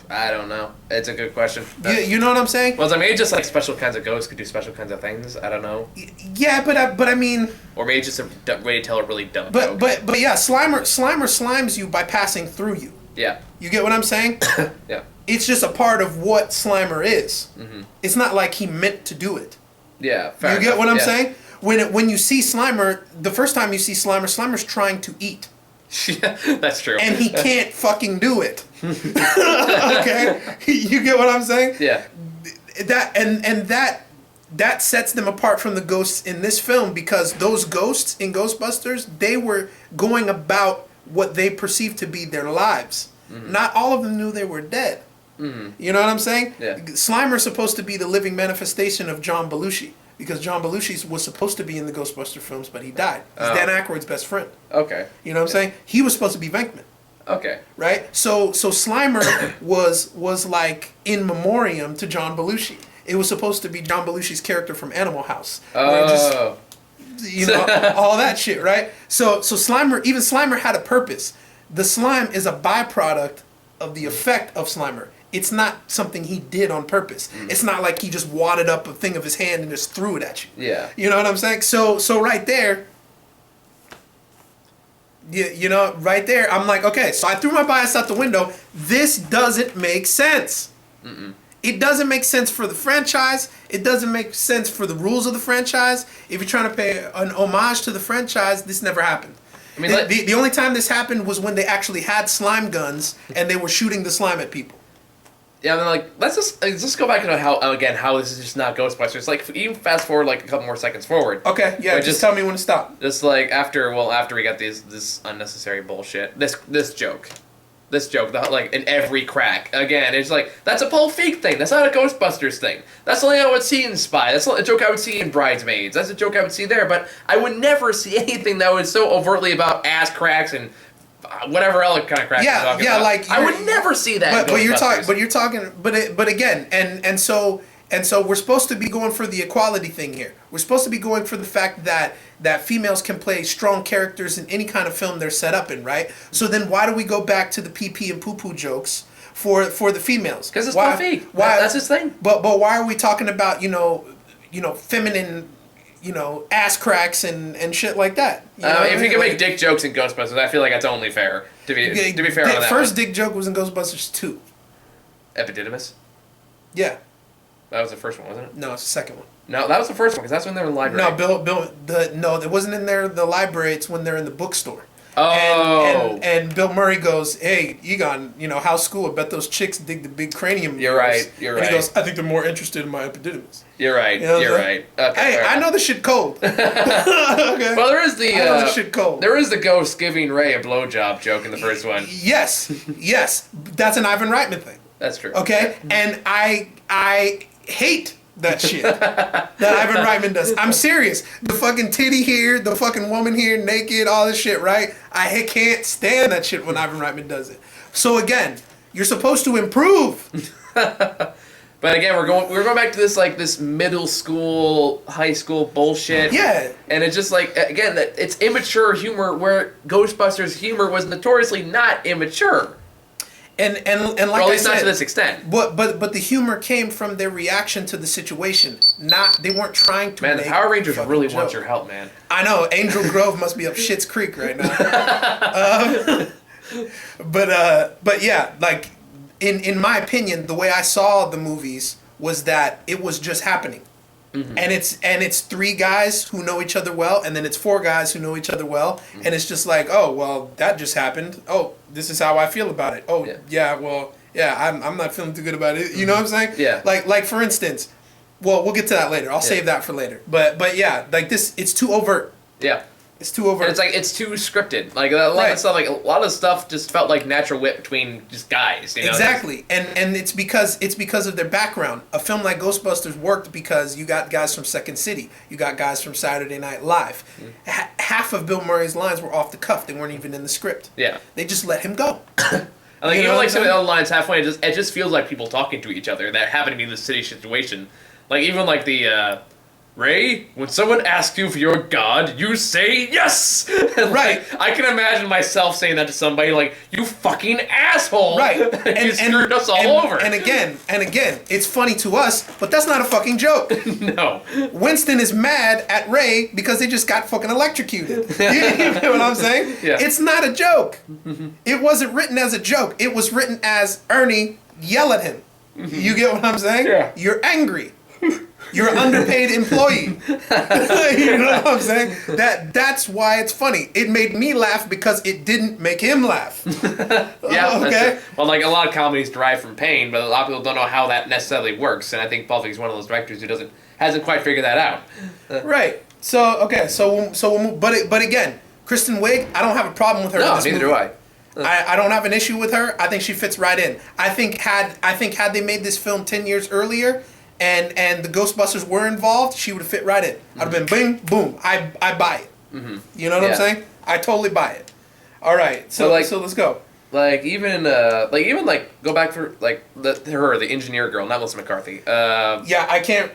I don't know. It's a good question. You know what I'm saying? Well, maybe just like special kinds of ghosts could do special kinds of things. I don't know. Yeah, but I mean. Or maybe just a way to tell a really dumb joke. But yeah, Slimer slimes you by passing through you. Yeah. You get what I'm saying? Yeah. It's just a part of what Slimer is. Mm-hmm. It's not like he meant to do it. Yeah. Fair you get what I'm saying? When you see Slimer, the first time you see Slimer, Slimer's trying to eat. Yeah, that's true. And he can't fucking do it. Okay? You get what I'm saying? Yeah. That sets them apart from the ghosts in this film, because those ghosts in Ghostbusters, they were going about what they perceived to be their lives. Mm-hmm. Not all of them knew they were dead. Mm-hmm. You know what I'm saying? Yeah. Slimer's supposed to be the living manifestation of John Belushi, because John Belushi was supposed to be in the Ghostbuster films, but he died. He's Dan Aykroyd's best friend. Okay. You know what I'm saying? He was supposed to be Venkman. Okay. Right? So Slimer was like in memoriam to John Belushi. It was supposed to be John Belushi's character from Animal House. Oh. All that shit, right? So Slimer had a purpose. The slime is a byproduct of the effect of Slimer. It's not something he did on purpose. Mm. It's not like he just wadded up a thing of his hand and just threw it at you. Yeah. You know what I'm saying? So right there, right there, I'm like, okay, so I threw my bias out the window. This doesn't make sense. Mm-mm. It doesn't make sense for the franchise. It doesn't make sense for the rules of the franchise. If you're trying to pay an homage to the franchise, this never happened. I mean, the only time this happened was when they actually had slime guns and they were shooting the slime at people. Yeah, I mean, like, let's just go back to how this is just not Ghostbusters. Like, even fast forward like a couple more seconds forward. Okay, yeah, just tell me when to stop. Just like after we got this unnecessary bullshit, this joke, like in every crack again. It's like that's a Paul Feig thing. That's not a Ghostbusters thing. That's something I would see in Spy. That's a joke I would see in Bridesmaids. That's a joke I would see there. But I would never see anything that was so overtly about ass cracks and whatever other kind of crap you're talking about. Like I would never see that. But again, and so we're supposed to be going for the equality thing here. We're supposed to be going for the fact that females can play strong characters in any kind of film they're set up in, right? So then why do we go back to the pee and poo jokes for the females? Because it's Paul Feig. That's his thing. But why are we talking about feminine ass cracks and shit like that? If you can make dick jokes in Ghostbusters, I feel like that's only fair. To be fair on that. The first dick joke was in Ghostbusters 2. Epididymis? Yeah. That was the first one, wasn't it? No, it's the second one. No, that was the first one, because that's when they were in the library. No, it wasn't in there. The library. It's when they're in the bookstore. Oh. And Bill Murray goes, "Hey, Egon, how's school? I bet those chicks dig the big cranium." You're right. And he goes, "I think they're more interested in my epididymis." You're right. You're right. Okay, hey, I know the shit cold. Okay. Well, there is the. I know the shit cold. There is the ghost giving Ray a blowjob joke in the first one. Yes. That's an Ivan Reitman thing. That's true. Okay, and I hate that shit that Ivan Reitman does. I'm serious. The fucking titty here, the fucking woman here, naked, all this shit, right? I can't stand that shit when Ivan Reitman does it. So again, you're supposed to improve. But again, we're going back to this middle school, high school bullshit. Yeah. And it's just like, again, that it's immature humor where Ghostbusters humor was notoriously not immature. And like well, at least I said, not to this extent. But the humor came from their reaction to the situation. They weren't trying to. Man, the make Power Rangers really joke. want your help, man. I know Angel Grove must be up Schitt's Creek right now. But yeah, like in my opinion, the way I saw the movies was that it was just happening. Mm-hmm. And it's three guys who know each other well, and then it's four guys who know each other well, mm-hmm. and it's just like, oh well, that just happened. Oh, this is how I feel about it. Oh yeah, I'm not feeling too good about it. You know what I'm saying? Yeah. Like for instance, well, we'll get to that later. I'll save that for later. But yeah, like this, it's too overt. Yeah. It's too overt. And it's too scripted. Like a lot of stuff. Like a lot of stuff just felt like natural wit between just guys. You know? Exactly, and it's because of their background. A film like Ghostbusters worked because you got guys from Second City, you got guys from Saturday Night Live. Mm. Half of Bill Murray's lines were off the cuff; they weren't even in the script. Yeah, they just let him go. And like even like some of the other lines halfway, it just feels like people talking to each other that happen to be in the city situation. Like even like the. Ray, when someone asks you for your god, you say yes! Right. I can imagine myself saying that to somebody, like, you fucking asshole! Right. You screwed us all over. And again, it's funny to us, but that's not a fucking joke. No. Winston is mad at Ray because they just got fucking electrocuted. You know what I'm saying? Yeah. It's not a joke. It wasn't written as a joke. It was written as Ernie, yell at him. You get what I'm saying? Yeah. You're angry. You're an underpaid employee. You know what I'm saying? That's why it's funny. It made me laugh because it didn't make him laugh. Yeah. Okay. Well, like a lot of comedies derive from pain, but a lot of people don't know how that necessarily works. And I think Paul Feig is one of those directors who hasn't quite figured that out. Right. So okay. So we'll move. But again, Kristen Wiig, I don't have a problem with her. No, in this neither movie. do I. I don't have an issue with her. I think she fits right in. I think had they made this film 10 years earlier. And the Ghostbusters were involved, she would have fit right in. I'd have been bing, boom, I buy it. Mm-hmm. You know what I'm saying? I totally buy it. All right, so let's go. Like even go back for like the engineer girl, not Melissa McCarthy. Yeah,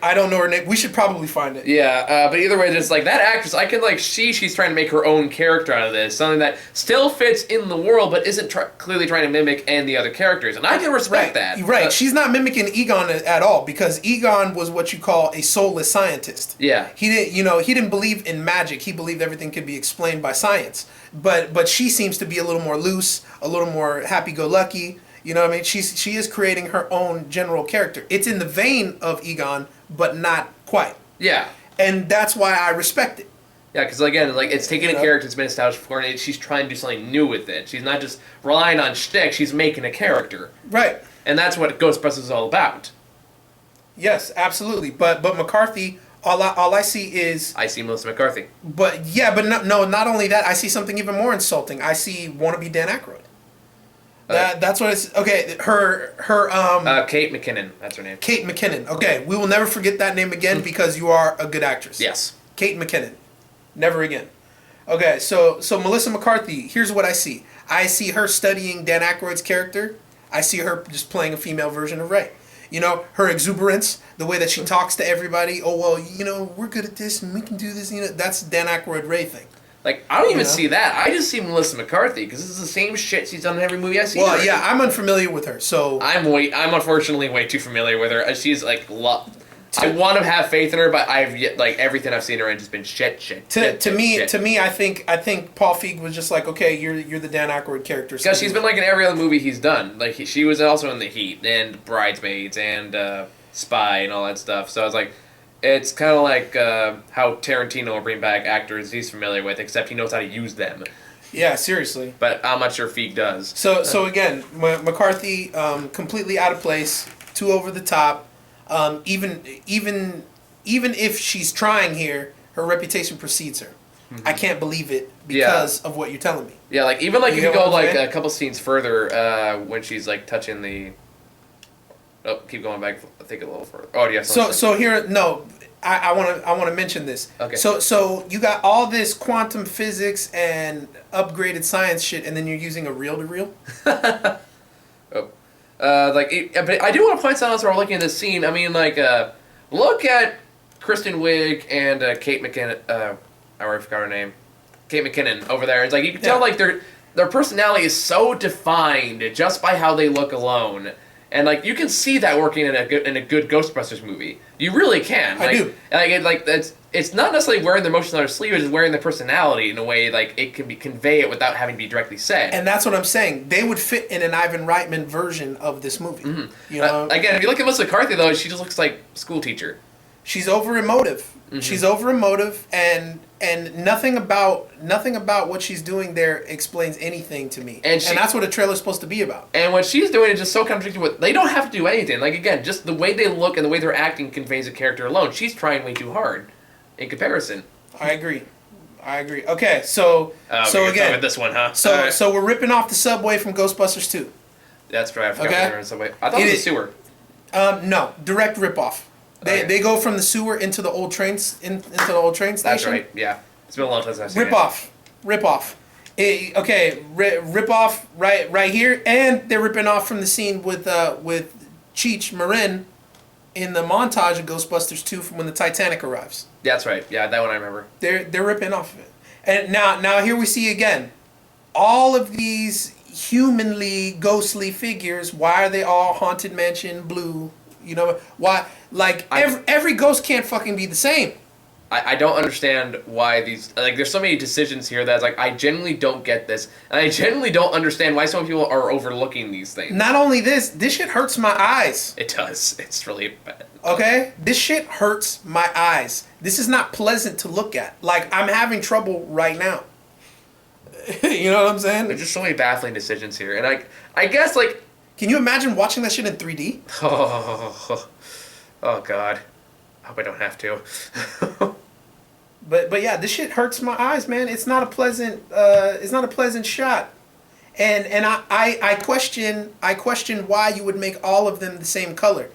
I don't know her name. We should probably find it. Yeah, but either way, just like that actress, I can like she's trying to make her own character out of this, something that still fits in the world, but isn't clearly trying to mimic any other characters, and I can respect that. Right, she's not mimicking Egon at all because Egon was what you call a soulless scientist. Yeah, he didn't believe in magic. He believed everything could be explained by science. But she seems to be a little more loose, a little more happy-go-lucky. You know what I mean? She is creating her own general character. It's in the vein of Egon, but not quite. Yeah. And that's why I respect it. Yeah, because again, like it's taking a character that's been established before, and she's trying to do something new with it. She's not just relying on shtick. She's making a character. Right. And that's what Ghostbusters is all about. Yes, absolutely. But McCarthy. All I see is... I see Melissa McCarthy. But not only that, I see something even more insulting. I see wannabe Dan Aykroyd. That's what it's... Okay, her Kate McKinnon, that's her name. Kate McKinnon. Okay, we will never forget that name again because you are a good actress. Yes. Kate McKinnon. Never again. Okay, so Melissa McCarthy, here's what I see. I see her studying Dan Aykroyd's character. I see her just playing a female version of Ray. You know, her exuberance, the way that she talks to everybody. Oh, well, we're good at this and we can do this. That's Dan Aykroyd Ray thing. Like, I don't even see that. I just see Melissa McCarthy because this is the same shit she's done in every movie I've seen. Well, yeah, I'm unfamiliar with her, so... I'm unfortunately way too familiar with her. She's, like, I want to have faith in her, but everything I've seen her in has just been shit. To me, I think Paul Feig was just like, okay, you're the Dan Aykroyd character. Because she's been like in every other movie he's done. Like she was also in The Heat and Bridesmaids and spy and all that stuff. So I was like, it's kind of like how Tarantino will bring back actors he's familiar with, except he knows how to use them. Yeah, seriously. But I'm not sure Feig does. So again, McCarthy completely out of place, too over the top. Even if she's trying here, her reputation precedes her. I can't believe it because of what you're telling me. Yeah, like even like You you get can go what I'm like saying? a couple scenes further when she's like touching the. Oh, keep going back. I think a little further. Oh, yeah. So here, no, I want to mention this. Okay. So you got all this quantum physics and upgraded science shit, and then you're using a reel to reel. But I do want to point something else while we're looking at this scene. I mean, like, look at Kristen Wiig and Kate McKinnon. I already forgot her name. Kate McKinnon over there. It's like you can tell like their personality is so defined just by how they look alone, and like you can see that working in a good Ghostbusters movie. You really can. Like, I do. It's not necessarily wearing the emotions on their sleeve. It's wearing the personality in a way like it can be convey it without having to be directly said. And that's what I'm saying. They would fit in an Ivan Reitman version of this movie. Mm-hmm. You know, Again, if you look at Melissa McCarthy though, she just looks like a school teacher. she's over emotive. Mm-hmm. She's over emotive, and nothing about what she's doing there explains anything to me. And that's what a trailer's supposed to be about. And what she's doing is just so contradictory with... They don't have to do anything. Like, again, just the way they look and the way they're acting conveys a character alone. She's trying way too hard in comparison. I agree. Okay, so again, with this one, huh? So we're ripping off the subway from Ghostbusters 2. That's right. I forgot Okay. we were in subway. I thought it was a sewer. No, direct ripoff. They go from the sewer into the old into the old train station. That's right. Yeah, it's been a long time since I've seen Rip off. Rip off right here, and they're ripping off from the scene with Cheech Marin in the montage of Ghostbusters 2 from when the Titanic arrives. That's right. Yeah, that one I remember. They're ripping off of it, and now here we see again all of these humanly ghostly figures. Why are they all Haunted Mansion blue? You know why? Like every ghost can't fucking be the same. I don't understand why these... Like, there's so many decisions here that's like, I genuinely don't get this. And I genuinely don't understand why so many people are overlooking these things. Not only this shit hurts my eyes. It does. It's really bad. Okay? This shit hurts my eyes. This is not pleasant to look at. Like, I'm having trouble right now. You know what I'm saying? There's just so many baffling decisions here. And I guess, like... Can you imagine watching that shit in 3D? Oh God. I hope I don't have to. But yeah, this shit hurts my eyes, man. It's not a pleasant shot. And I question why you would make all of them the same color.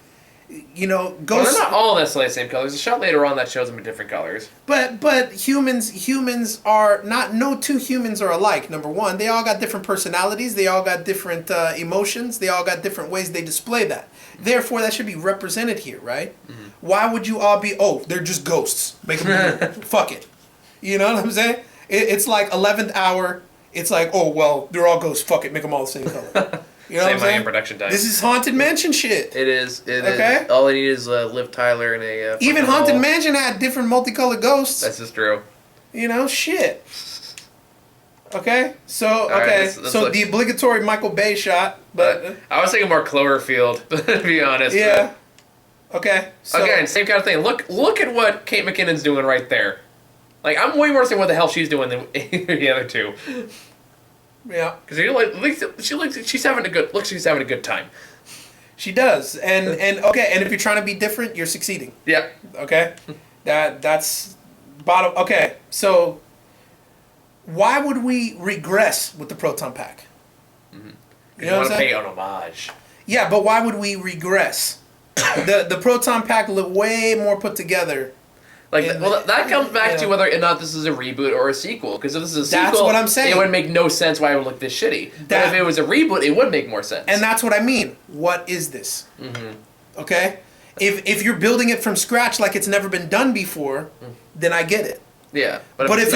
You know, Well, they're not all necessarily the same colors. There's a shot later on that shows them in different colors. But humans are not, no two humans are alike. Number one, they all got different personalities. They all got different emotions. They all got different ways they display that. Therefore, that should be represented here, right? Mm-hmm. Why would you all be? Oh, they're just ghosts. Make them fuck it. You know what I'm saying? It's like 11th hour. It's like, oh well, they're all ghosts. Fuck it. Make them all the same color. You know what I'm saying? In production time. This is Haunted Mansion shit. It is. Okay. All I need is Liv Tyler and a. Even Haunted Mansion had different multicolored ghosts. That's just true. You know, shit. Okay, so Right, so the obligatory Michael Bay shot, but I was thinking more Cloverfield, to be honest. yeah. Okay. So, Again, same kind of thing. Look at what Kate McKinnon's doing right there. Like, I'm way more saying what the hell she's doing than the other two. Yeah. Because she's having a good time. She does, and okay, and if you're trying to be different, you're succeeding. Yeah. Okay. That's bottom. Okay, so why would we regress with the proton pack? Mm-hmm. You know what I'm saying? Pay an homage. Yeah, but why would we regress? the proton pack looked way more put together. That comes back to whether or not this is a reboot or a sequel. Because if this is a sequel, that's what I'm saying. It would make no sense why it would look this shitty. But if it was a reboot, it would make more sense. And that's what I mean. What is this? Mm-hmm. Okay? If you're building it from scratch like it's never been done before, then I get it. Yeah. But if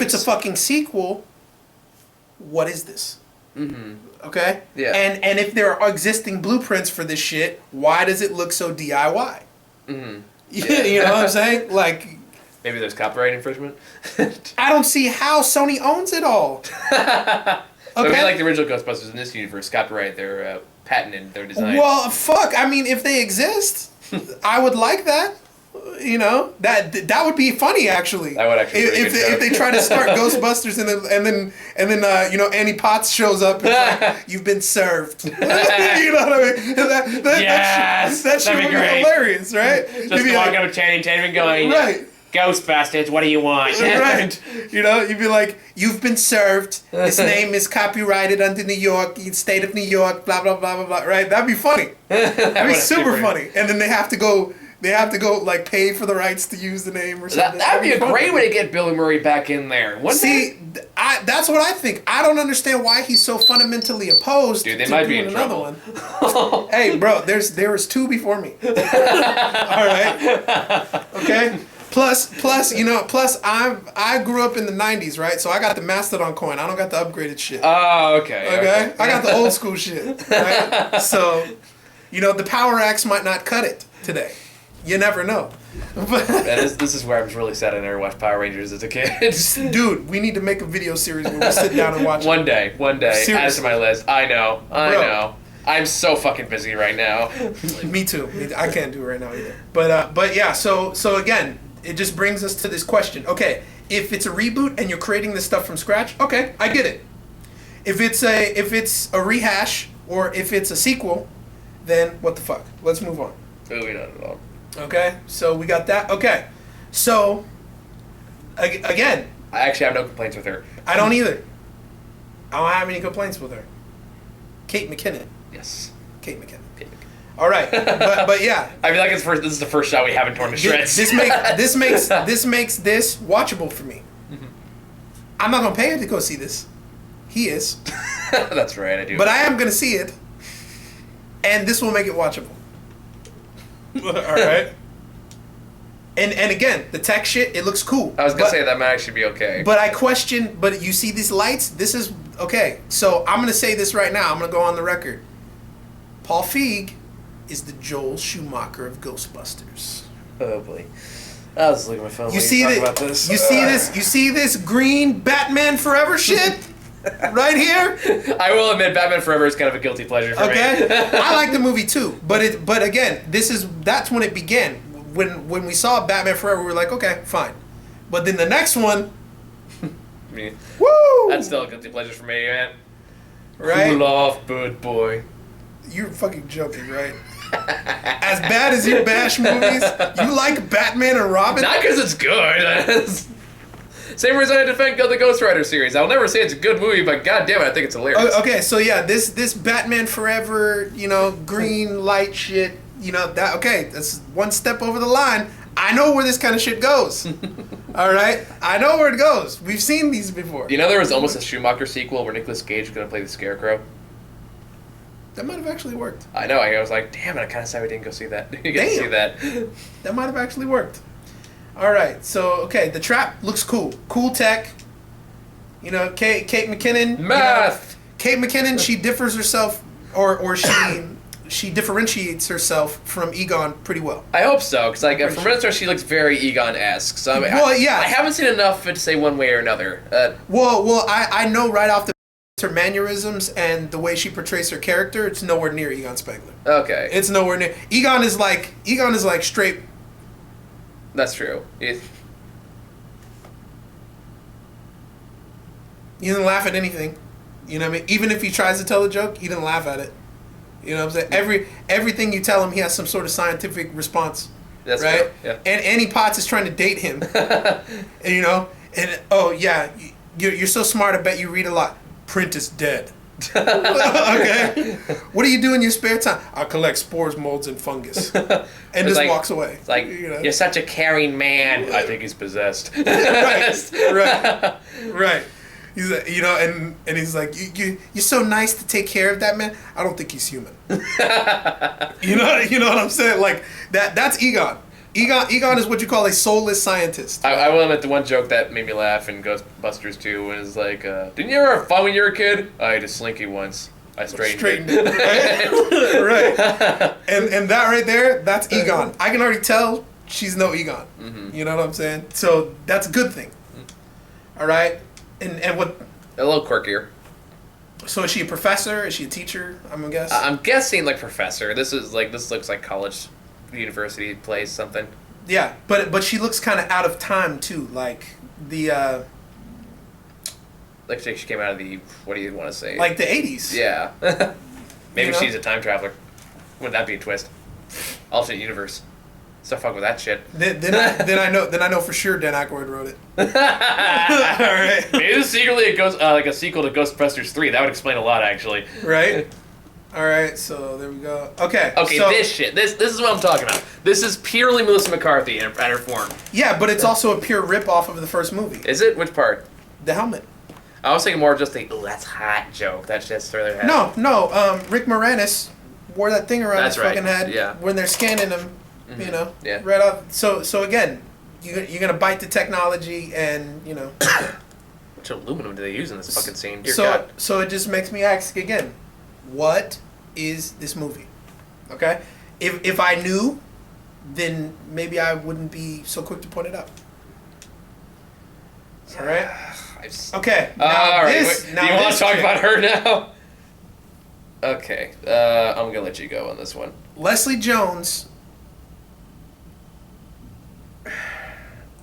it's a fucking sequel, what is this? Mm-hmm. Okay? Yeah. And if there are existing blueprints for this shit, why does it look so DIY? Mm-hmm. Yeah. You know what I'm saying? Like, maybe there's copyright infringement. I don't see how Sony owns it all. Okay. But like the original Ghostbusters in this universe, copyright their patented their design. Well, fuck. I mean, if they exist, I would like that. You know, that would be funny actually. That would actually be a if good joke. they try to start Ghostbusters and then you know, Annie Potts shows up and is like, you've been served. You know what I mean? Yes, that shit that'd be would be great. hilarious, right? Just walking up to Channing Tatum going, right. Ghostbusters, what do you want? Right. You know, you'd be like, you've been served. This name is copyrighted under New York, state of New York, blah, blah, blah, blah, blah. Right? That'd be funny. That'd be super funny. And then they have to go, like, pay for the rights to use the name or something. That'd be a great way to get Bill Murray back in there. See, that's what I think. I don't understand why he's so fundamentally opposed Dude, they to might be doing in another trouble. one. Hey, bro, there was 2 before me. All right? Okay? Plus, I grew up in the 90s, right? So I got the Mastodon coin. I don't got the upgraded shit. Oh, okay. Okay? I got the old school shit, right? So, you know, the Power Axe might not cut it today. You never know. But This is where I was really sad I never watched Power Rangers as a kid. dude, we need to make a video series where we sit down and watch One day. Add Seriously. it to my list. I know. Bro. I'm so fucking busy right now. Me too. I can't do it right now either. But yeah. So again, it just brings us to this question. Okay, if it's a reboot and you're creating this stuff from scratch, okay, I get it. If it's a rehash or if it's a sequel, then what the fuck? Let's move on. Really not at all. Okay, so we got that. Okay, so again, I actually have no complaints with her. I don't either. I don't have any complaints with her. Kate McKinnon. Yes. Kate McKinnon. All right, but yeah. I feel like this is the first shot we haven't torn to shreds. This makes this watchable for me. Mm-hmm. I'm not gonna pay her to go see this. He is, That's right, I do. but I am gonna see it, and this will make it watchable. All right. And again, the tech shit, it looks cool. I was gonna say that might actually be okay. But I question. But you see these lights? This is okay. So I'm gonna say this right now. I'm gonna go on the record. Paul Feig is the Joel Schumacher of Ghostbusters. Oh boy. I was looking at my phone. You see about this. You see this green Batman Forever shit right here. I will admit, Batman Forever is kind of a guilty pleasure for Okay, me. I like the movie too, but again, that's when it began. When we saw Batman Forever, we were like, okay, fine. But then the next one, Me. woo! That's still a guilty pleasure for me, man. Right? Cool off, good boy. You're fucking joking, right? As bad as you bash movies, you like Batman and Robin? Not because it's good. Same reason I defend the Ghost Rider series. I'll never say it's a good movie, but god damn it, I think it's hilarious. Okay, so yeah, this Batman Forever, you know, green light shit, you know, that's one step over the line. I know where this kind of shit goes. All right? I know where it goes. We've seen these before. You know there was almost a Schumacher sequel where Nicolas Cage was going to play the Scarecrow? That might have actually worked. I know, I was like, damn it, I kind of sad we didn't go see that. You get to see that. That might have actually worked. All right, so, okay, the trap looks cool. Cool tech. You know, Kate McKinnon. Math! You know, Kate McKinnon, she differs herself, or she differentiates herself from Egon pretty well. I hope so, because like, from Red Star, she looks very Egon-esque. So, I mean, Well, yeah. I haven't seen enough to say one way or another. Well, I know right off the her mannerisms and the way she portrays her character, it's nowhere near Egon Spengler. Okay. It's nowhere near. Egon is like straight. That's true. He doesn't laugh at anything. You know what I mean? Even if he tries to tell a joke, he doesn't laugh at it. You know what I'm saying? Everything you tell him, he has some sort of scientific response. That's right? true. Yeah. And Annie Potts is trying to date him. And, you know, and oh yeah, you're so smart. I bet you read a lot. Print is dead. Okay. What do you do in your spare time? I collect spores, molds, and fungus. And just like, walks away. It's like, you know? You're such a caring man. I think he's possessed. Right. He's like, you know, and he's like, you're so nice to take care of that man. I don't think he's human. You know what I'm saying? Like that's Egon. Egon is what you call a soulless scientist. I will admit the one joke that made me laugh in Ghostbusters 2 was like, didn't you ever have fun when you were a kid? I had a slinky once. I straightened it. Right. And that right there, that's Egon. I can already tell she's no Egon. Mm-hmm. You know what I'm saying? So that's a good thing. All right. And what? A little quirkier. So is she a professor? Is she a teacher? I'm gonna guess. I'm guessing like professor. This looks like college, university place something. Yeah, but she looks kind of out of time too. Like the Like she came out of the, what do you want to say? like the 80s. Yeah. Maybe You know? she's a time traveler. Wouldn't that be a twist? Alternate universe. So fuck with that shit. Then I know for sure Dan Aykroyd wrote it. All right. Maybe it's secretly like a sequel to Ghostbusters 3. That would explain a lot, actually. Right. All right. So there we go. Okay. Okay, so, this shit. This is what I'm talking about. This is purely Melissa McCarthy at her form. Yeah, but it's also a pure rip off of the first movie. Is it? Which part? The helmet. I was thinking more of just the "oh, that's hot" joke. That shit's through their head. No. Rick Moranis wore that thing around That's his right, fucking head yeah. when they're scanning him. You know. Yeah. Right off. So again, you're gonna bite the technology and Which aluminum do they use in this fucking scene? Dear God. So it just makes me ask again, what is this movie? Okay? If I knew, then maybe I wouldn't be so quick to point it out. All right? Okay. All right. This, Do now you want this to talk chick, about her now? Okay. I'm gonna let you go on this one. Leslie Jones.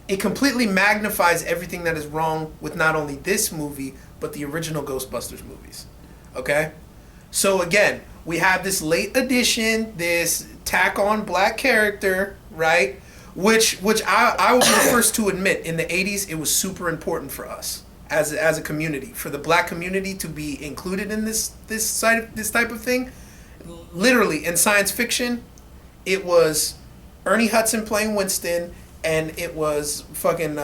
It completely magnifies everything that is wrong with not only this movie, but the original Ghostbusters movies. Okay? So again, we have this late addition, this tack on black character, right? Which I will be the first to admit, in the 80s, it was super important for us as a community, for the black community to be included in this type of thing. Literally, in science fiction, it was Ernie Hudson playing Winston, and it was fucking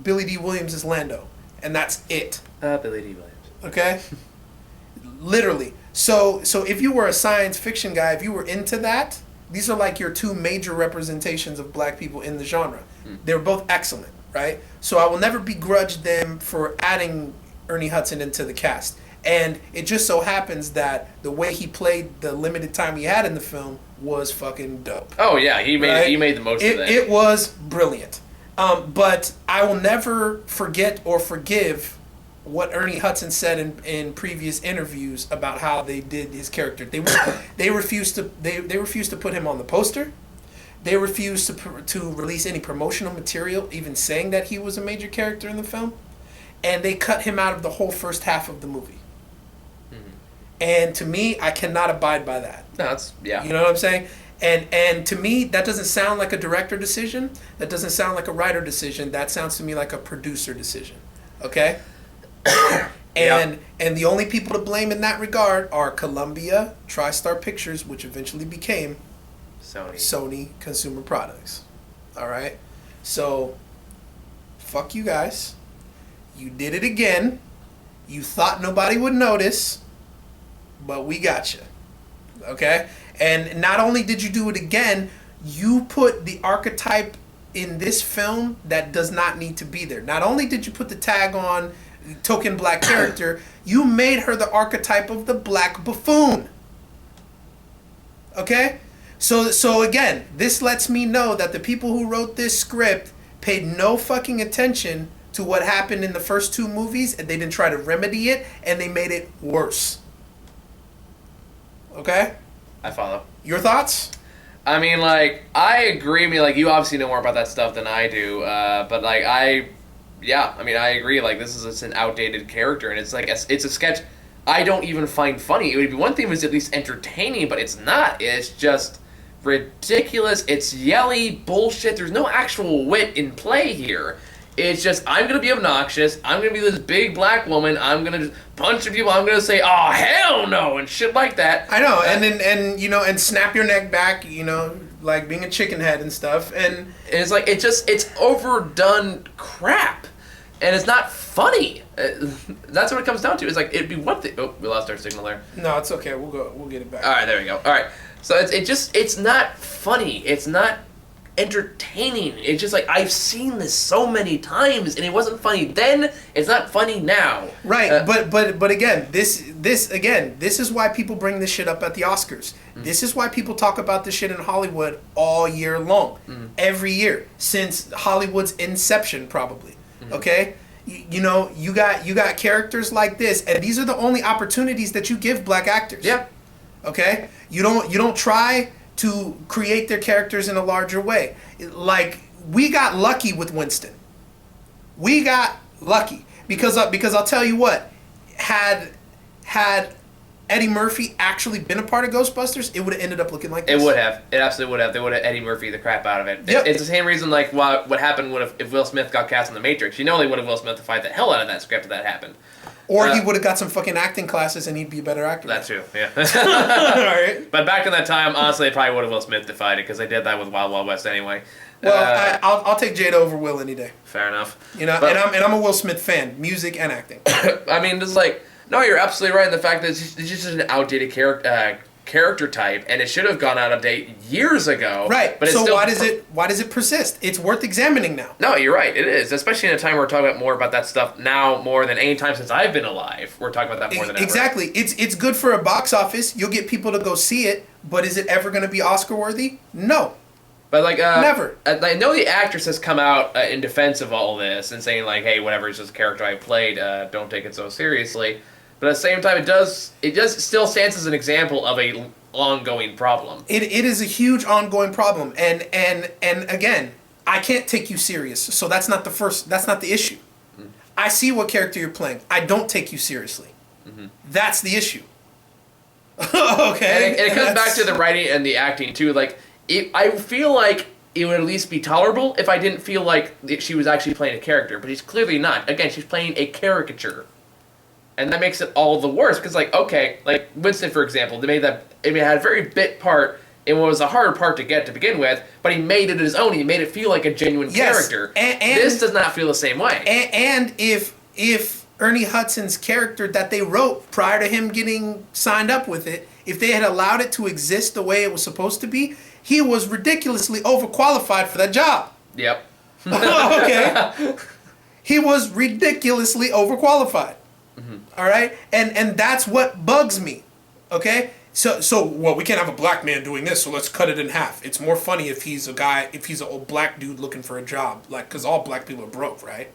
Billy D. Williams as Lando, and that's it. Billy D. Williams. Okay, literally. So if you were a science fiction guy, if you were into that, these are like your two major representations of black people in the genre. They're both excellent, right? So I will never begrudge them for adding Ernie Hudson into the cast. And it just so happens that the way he played the limited time he had in the film was fucking dope. Oh yeah, he made Right? he made the most of that. It was brilliant. But I will never forget or forgive what Ernie Hudson said in previous interviews about how they did his character. They refused to put him on the poster. They refused to release any promotional material, even saying that he was a major character in the film, and they cut him out of the whole first half of the movie. And to me, I cannot abide by that. No, it's yeah. You know what I'm saying? And to me, that doesn't sound like a director decision. That doesn't sound like a writer decision. That sounds to me like a producer decision. Okay? And the only people to blame in that regard are Columbia, TriStar Pictures, which eventually became Sony Consumer Products. All right? So, fuck you guys. You did it again. You thought nobody would notice, but we got you. Okay? And not only did you do it again, you put the archetype in this film that does not need to be there. Not only did you put the tag on token black character, you made her the archetype of the black buffoon. Okay? So again, this lets me know that the people who wrote this script paid no fucking attention to what happened in the first two movies, and they didn't try to remedy it, and they made it worse. Okay? I follow. Your thoughts? I mean, like, I agree. I mean, like, you obviously know more about that stuff than I do. But, like, I agree. Like, this is an outdated character, and it's like, it's a sketch I don't even find funny. It would be one thing if it was at least entertaining, but it's not. It's just ridiculous. It's yelly bullshit. There's no actual wit in play here. It's just, I'm going to be obnoxious. I'm going to be this big black woman. I'm going to just punch people. I'm going to say, oh, hell no, and shit like that. I know, and snap your neck back, like being a chicken head and stuff. And it's like, it's overdone crap. And it's not funny. That's what it comes down to. It's like, it'd be one thing. Oh, we lost our signal there. No, it's okay. We'll get it back. All right, there we go. All right. So it's not funny. It's not entertaining. It's just like, I've seen this so many times, and it wasn't funny then. It's not funny now. Right, but again, this is why people bring this shit up at the Oscars. This is why people talk about this shit in Hollywood all year long, every year since Hollywood's inception, probably. Okay, You know, you got characters like this, and these are the only opportunities that you give black actors. Yeah. Okay? You don't try to create their characters in a larger way. Like, we got lucky with Winston. We got lucky because I'll tell you what, had Eddie Murphy actually been a part of Ghostbusters, it would have ended up looking like this. It would have. It absolutely would have. They would have Eddie Murphy the crap out of it. Yep. It's the same reason like what happened if Will Smith got cast in The Matrix. You know they wanted Will Smith to fight the hell out of that script if that happened. Or he would have got some fucking acting classes and he'd be a better actor. That too, yeah. All right. But back in that time, honestly, they probably would have Will Smith to fight it because they did that with Wild Wild West anyway. Well, I'll take Jada over Will any day. Fair enough. You know, But- and I'm a Will Smith fan, music and acting. I mean, just like, no, you're absolutely right in the fact that it's just an outdated character type, and it should have gone out of date years ago. Right. But it's So still why does it persist? It's worth examining now. No, you're right. It is, especially in a time where we're talking about more about that stuff now more than any time since I've been alive. We're talking about that more than ever. Exactly. It's good for a box office. You'll get people to go see it, but is it ever going to be Oscar worthy? No. But like, Never. I know the actress has come out in defense of all this and saying like, "Hey, whatever, it's just a character I played. Don't take it so seriously." But at the same time, it does still stands as an example of a ongoing problem. It is a huge ongoing problem, and again, I can't take you serious. So that's not the issue. Mm-hmm. I see what character you're playing. I don't take you seriously. Mm-hmm. That's the issue. Okay. And it comes back to the writing and the acting too. Like, I feel like it would at least be tolerable if I didn't feel like she was actually playing a character, but she's clearly not. Again, she's playing a caricature. And that makes it all the worse, because, like, okay, like, Winston, for example, they made that, I mean, it had a very bit part in what was a harder part to get to begin with, but he made it his own. He made it feel like a genuine character. And this does not feel the same way. And if Ernie Hudson's character that they wrote prior to him getting signed up with it, if they had allowed it to exist the way it was supposed to be, he was ridiculously overqualified for that job. Yep. Okay. He was ridiculously overqualified. Mm-hmm. All right? And that's what bugs me. Okay? So well, we can't have a black man doing this, so let's cut it in half. It's more funny if he's an old black dude looking for a job, like, because all black people are broke, right?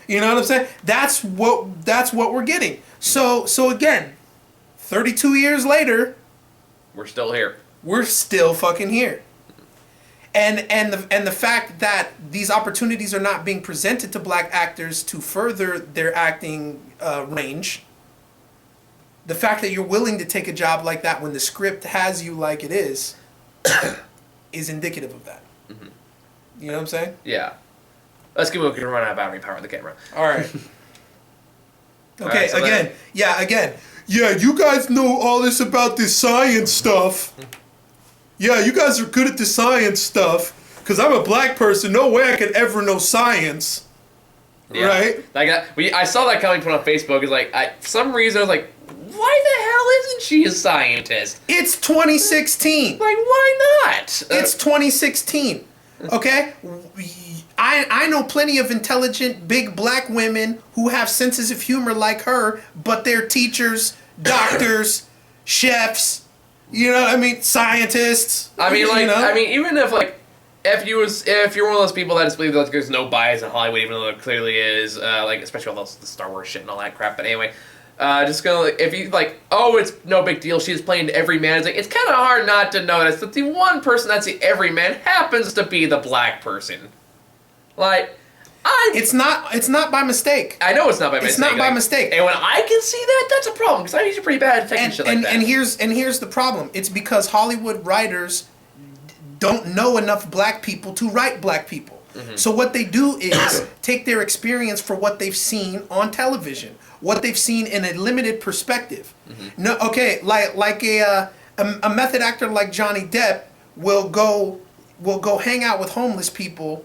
You know what I'm saying? That's what we're getting. So again, 32 years later, we're still here. We're still fucking here. And the fact that these opportunities are not being presented to black actors to further their acting range, the fact that you're willing to take a job like that when the script has you like it is indicative of that. Mm-hmm. You know what I'm saying? Yeah. Let's keep looking. Run out of battery power on the camera. All right. Okay. All right, so again. Yeah, you guys know all this about this science stuff. Yeah, you guys are good at the science stuff. Because I'm a black person. No way I could ever know science. Yeah. Right? Like I saw that coming put on Facebook. It's like, for some reason, I was like, why the hell isn't she a scientist? It's 2016. Like, why not? It's 2016. Okay? I know plenty of intelligent, big black women who have senses of humor like her, but they're teachers, doctors, chefs, you know what I mean? Scientists. I mean, like, you know? I mean, even if, like, if you're one of those people that just believe that there's no bias in Hollywood, even though there clearly is, like, especially all the Star Wars shit and all that crap, but anyway, just gonna, like, if you, like, oh, it's no big deal, she's playing every man, it's like, it's kind of hard not to notice that the one person that's the everyman happens to be the black person. Like, It's not by mistake. I know it's not by mistake. It's not by mistake. And when I can see that, that's a problem, because I'm usually pretty bad at taking shit like that. And here's the problem. It's because Hollywood writers don't know enough black people to write black people. Mm-hmm. So what they do is take their experience for what they've seen on television, what they've seen in a limited perspective. Mm-hmm. No, okay, like a method actor like Johnny Depp will go hang out with homeless people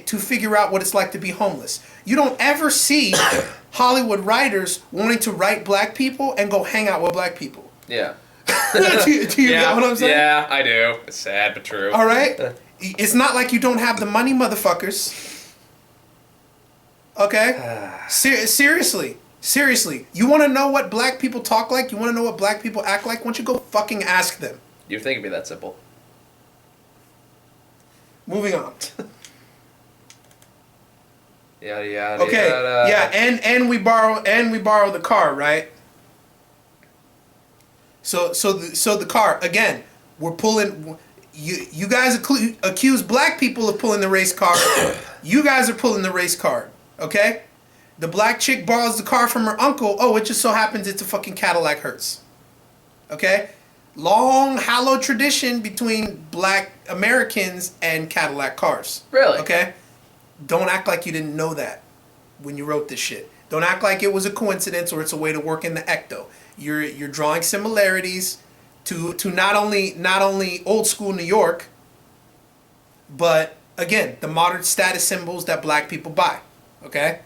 to figure out what it's like to be homeless. You don't ever see Hollywood writers wanting to write black people and go hang out with black people. Yeah. do you get what I'm saying? Yeah, I do. It's sad, but true. All right? It's not like you don't have the money, motherfuckers. Okay? Seriously. You want to know what black people talk like? You want to know what black people act like? Why don't you go fucking ask them? You think it'd be that simple? Moving on. Yada yada. Okay, Yada. yeah, and we borrow the car, right? So the car again. We're pulling. You guys accuse black people of pulling the race car. You guys are pulling the race car. Okay, the black chick borrows the car from her uncle. Oh, it just so happens it's a fucking Cadillac Hearse. Okay, long hallowed tradition between black Americans and Cadillac cars. Really? Okay. Don't act like you didn't know that when you wrote this shit. Don't act like it was a coincidence or it's a way to work in the ecto. You're drawing similarities to not only old school New York, but again the modern status symbols that black people buy. Okay.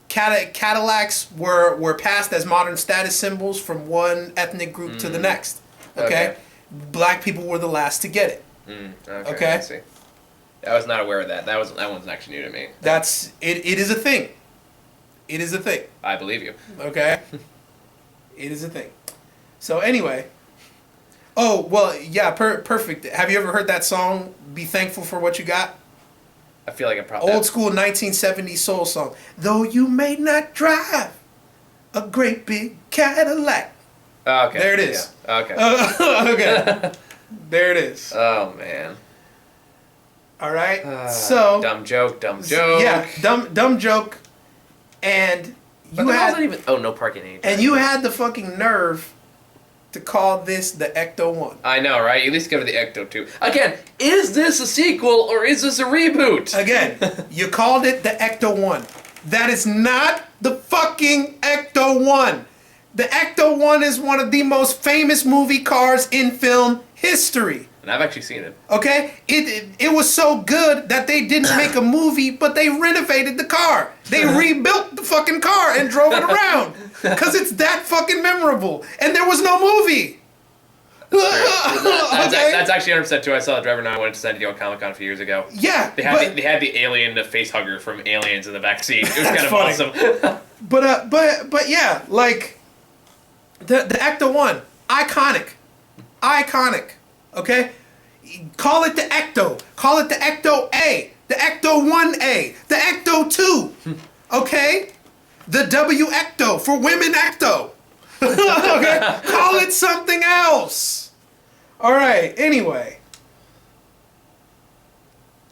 Cadillacs were passed as modern status symbols from one ethnic group to the next. Okay? Black people were the last to get it. Okay. I see. I was not aware of that. That one's actually new to me. That's it. It is a thing. It is a thing. I believe you. Okay. It is a thing. So anyway. Oh well, yeah. Perfect. Have you ever heard that song? Be thankful for what you got. I feel like I probably Old school 1970s soul song. Though you may not drive a great big Cadillac. Oh, okay. There it is. Yeah. Okay. Okay. There it is. Oh man. All right. So dumb joke. Yeah, dumb joke. And But you there had wasn't even. Oh, no parking age. and you had the fucking nerve to call this the Ecto 1. I know, right? At least give it the Ecto 2. Again, is this a sequel or is this a reboot? Again, you called it the Ecto 1. That is not the fucking Ecto 1. The Ecto 1 is one of the most famous movie cars in film history. And I've actually seen it. Okay? It was so good that they didn't make a movie, but they renovated the car. They rebuilt the fucking car and drove it around. Because it's that fucking memorable. And there was no movie. That's actually 100% true. I saw the driver and I went to San Diego Comic Con a few years ago. Yeah. They had the alien face hugger from Aliens in the back seat. It was kind of funny. awesome. But yeah, like the Ecto 1, iconic. Okay? Call it the Ecto. Call it the Ecto A. The Ecto 1A. The Ecto 2. Okay? The W Ecto for women Ecto. Okay? Call it something else. Alright, anyway.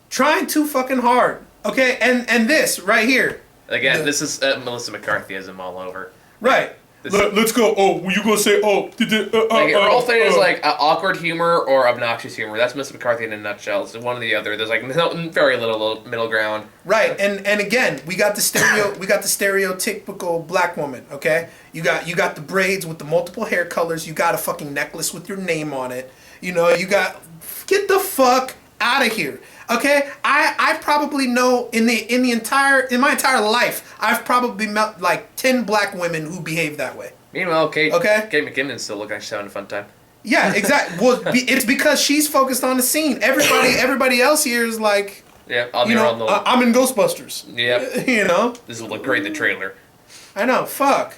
Trying too fucking hard. Okay? And this right here. Again, this is Melissa McCarthyism all over. Right. Let's go. Oh, you gonna say, Her whole thing is like awkward humor or obnoxious humor. That's Miss McCarthy in a nutshell. It's one or the other. There's like very little middle ground. Right, and again, we got the stereotypical black woman. Okay, you got the braids with the multiple hair colors. You got a fucking necklace with your name on it. You know, you got get the fuck out of here. Okay, I probably know in my entire life, I've probably met like 10 black women who behave that way. Meanwhile, Kate McKinnon's still looking like she's having a fun time. Yeah, exactly. Well, it's because she's focused on the scene. Everybody else here is like, yeah, I'm in Ghostbusters. Yeah, you know, this will look great in the trailer. I know. Fuck.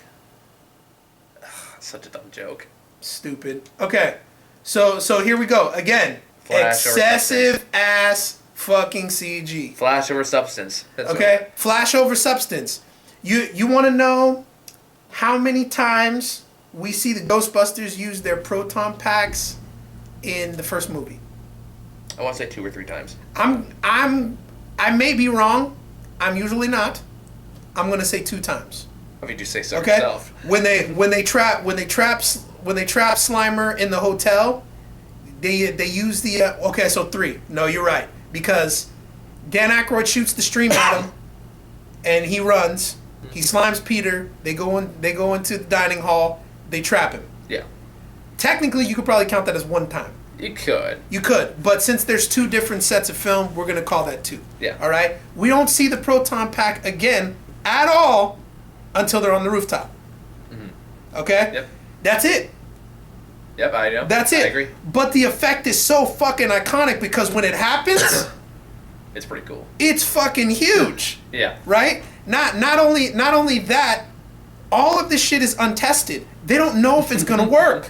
Such a dumb joke. Stupid. Okay, so here we go again. Flash excessive ass fucking CG. Flash over substance. That's okay, right. Flash over substance. You want to know how many times we see the Ghostbusters use their proton packs in the first movie? I want to say 2 or 3 times. I may be wrong. I'm usually not. I'm gonna say 2 times. How about you say so Okay. yourself? When they trap Slimer in the hotel, they use the okay, so 3. No, you're right, because Dan Aykroyd shoots the stream at him, and he runs. He slimes Peter. They go into the dining hall. They trap him. Yeah. Technically, you could probably count that as 1 time. You could. You could, but since there's 2 different sets of film, we're gonna call that 2. Yeah. All right. We don't see the proton pack again at all until they're on the rooftop. Mm-hmm. Okay. Yep. That's it. Yep, I know. That's it. I agree. But the effect is so fucking iconic because when it happens, it's pretty cool. it's fucking huge. Yeah. Right? Not only that, all of this shit is untested. They don't know if it's gonna work.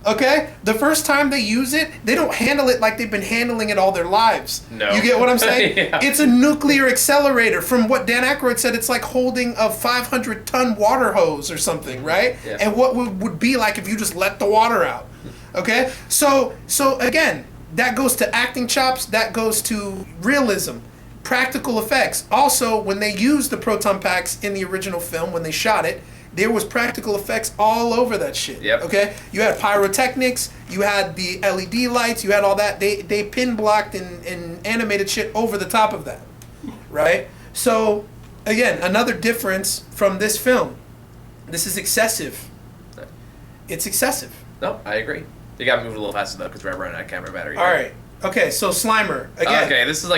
Okay? The first time they use it, they don't handle it like they've been handling it all their lives. No. You get what I'm saying? Yeah. It's a nuclear accelerator. From what Dan Aykroyd said, it's like holding a 500-ton water hose or something, right? Yeah. And what would be like if you just let the water out. Okay? So again, that goes to acting chops, that goes to realism, practical effects. Also, when they used the proton packs in the original film, when they shot it, there was practical effects all over that shit. Yep. Okay? You had pyrotechnics, you had the LED lights, you had all that. They pin blocked and animated shit over the top of that. Right? So, again, another difference from this film. This is excessive. It's excessive. No, I agree. You gotta move a little faster though, because we're running out of camera battery. All right. Okay, so Slimer again. Okay, this is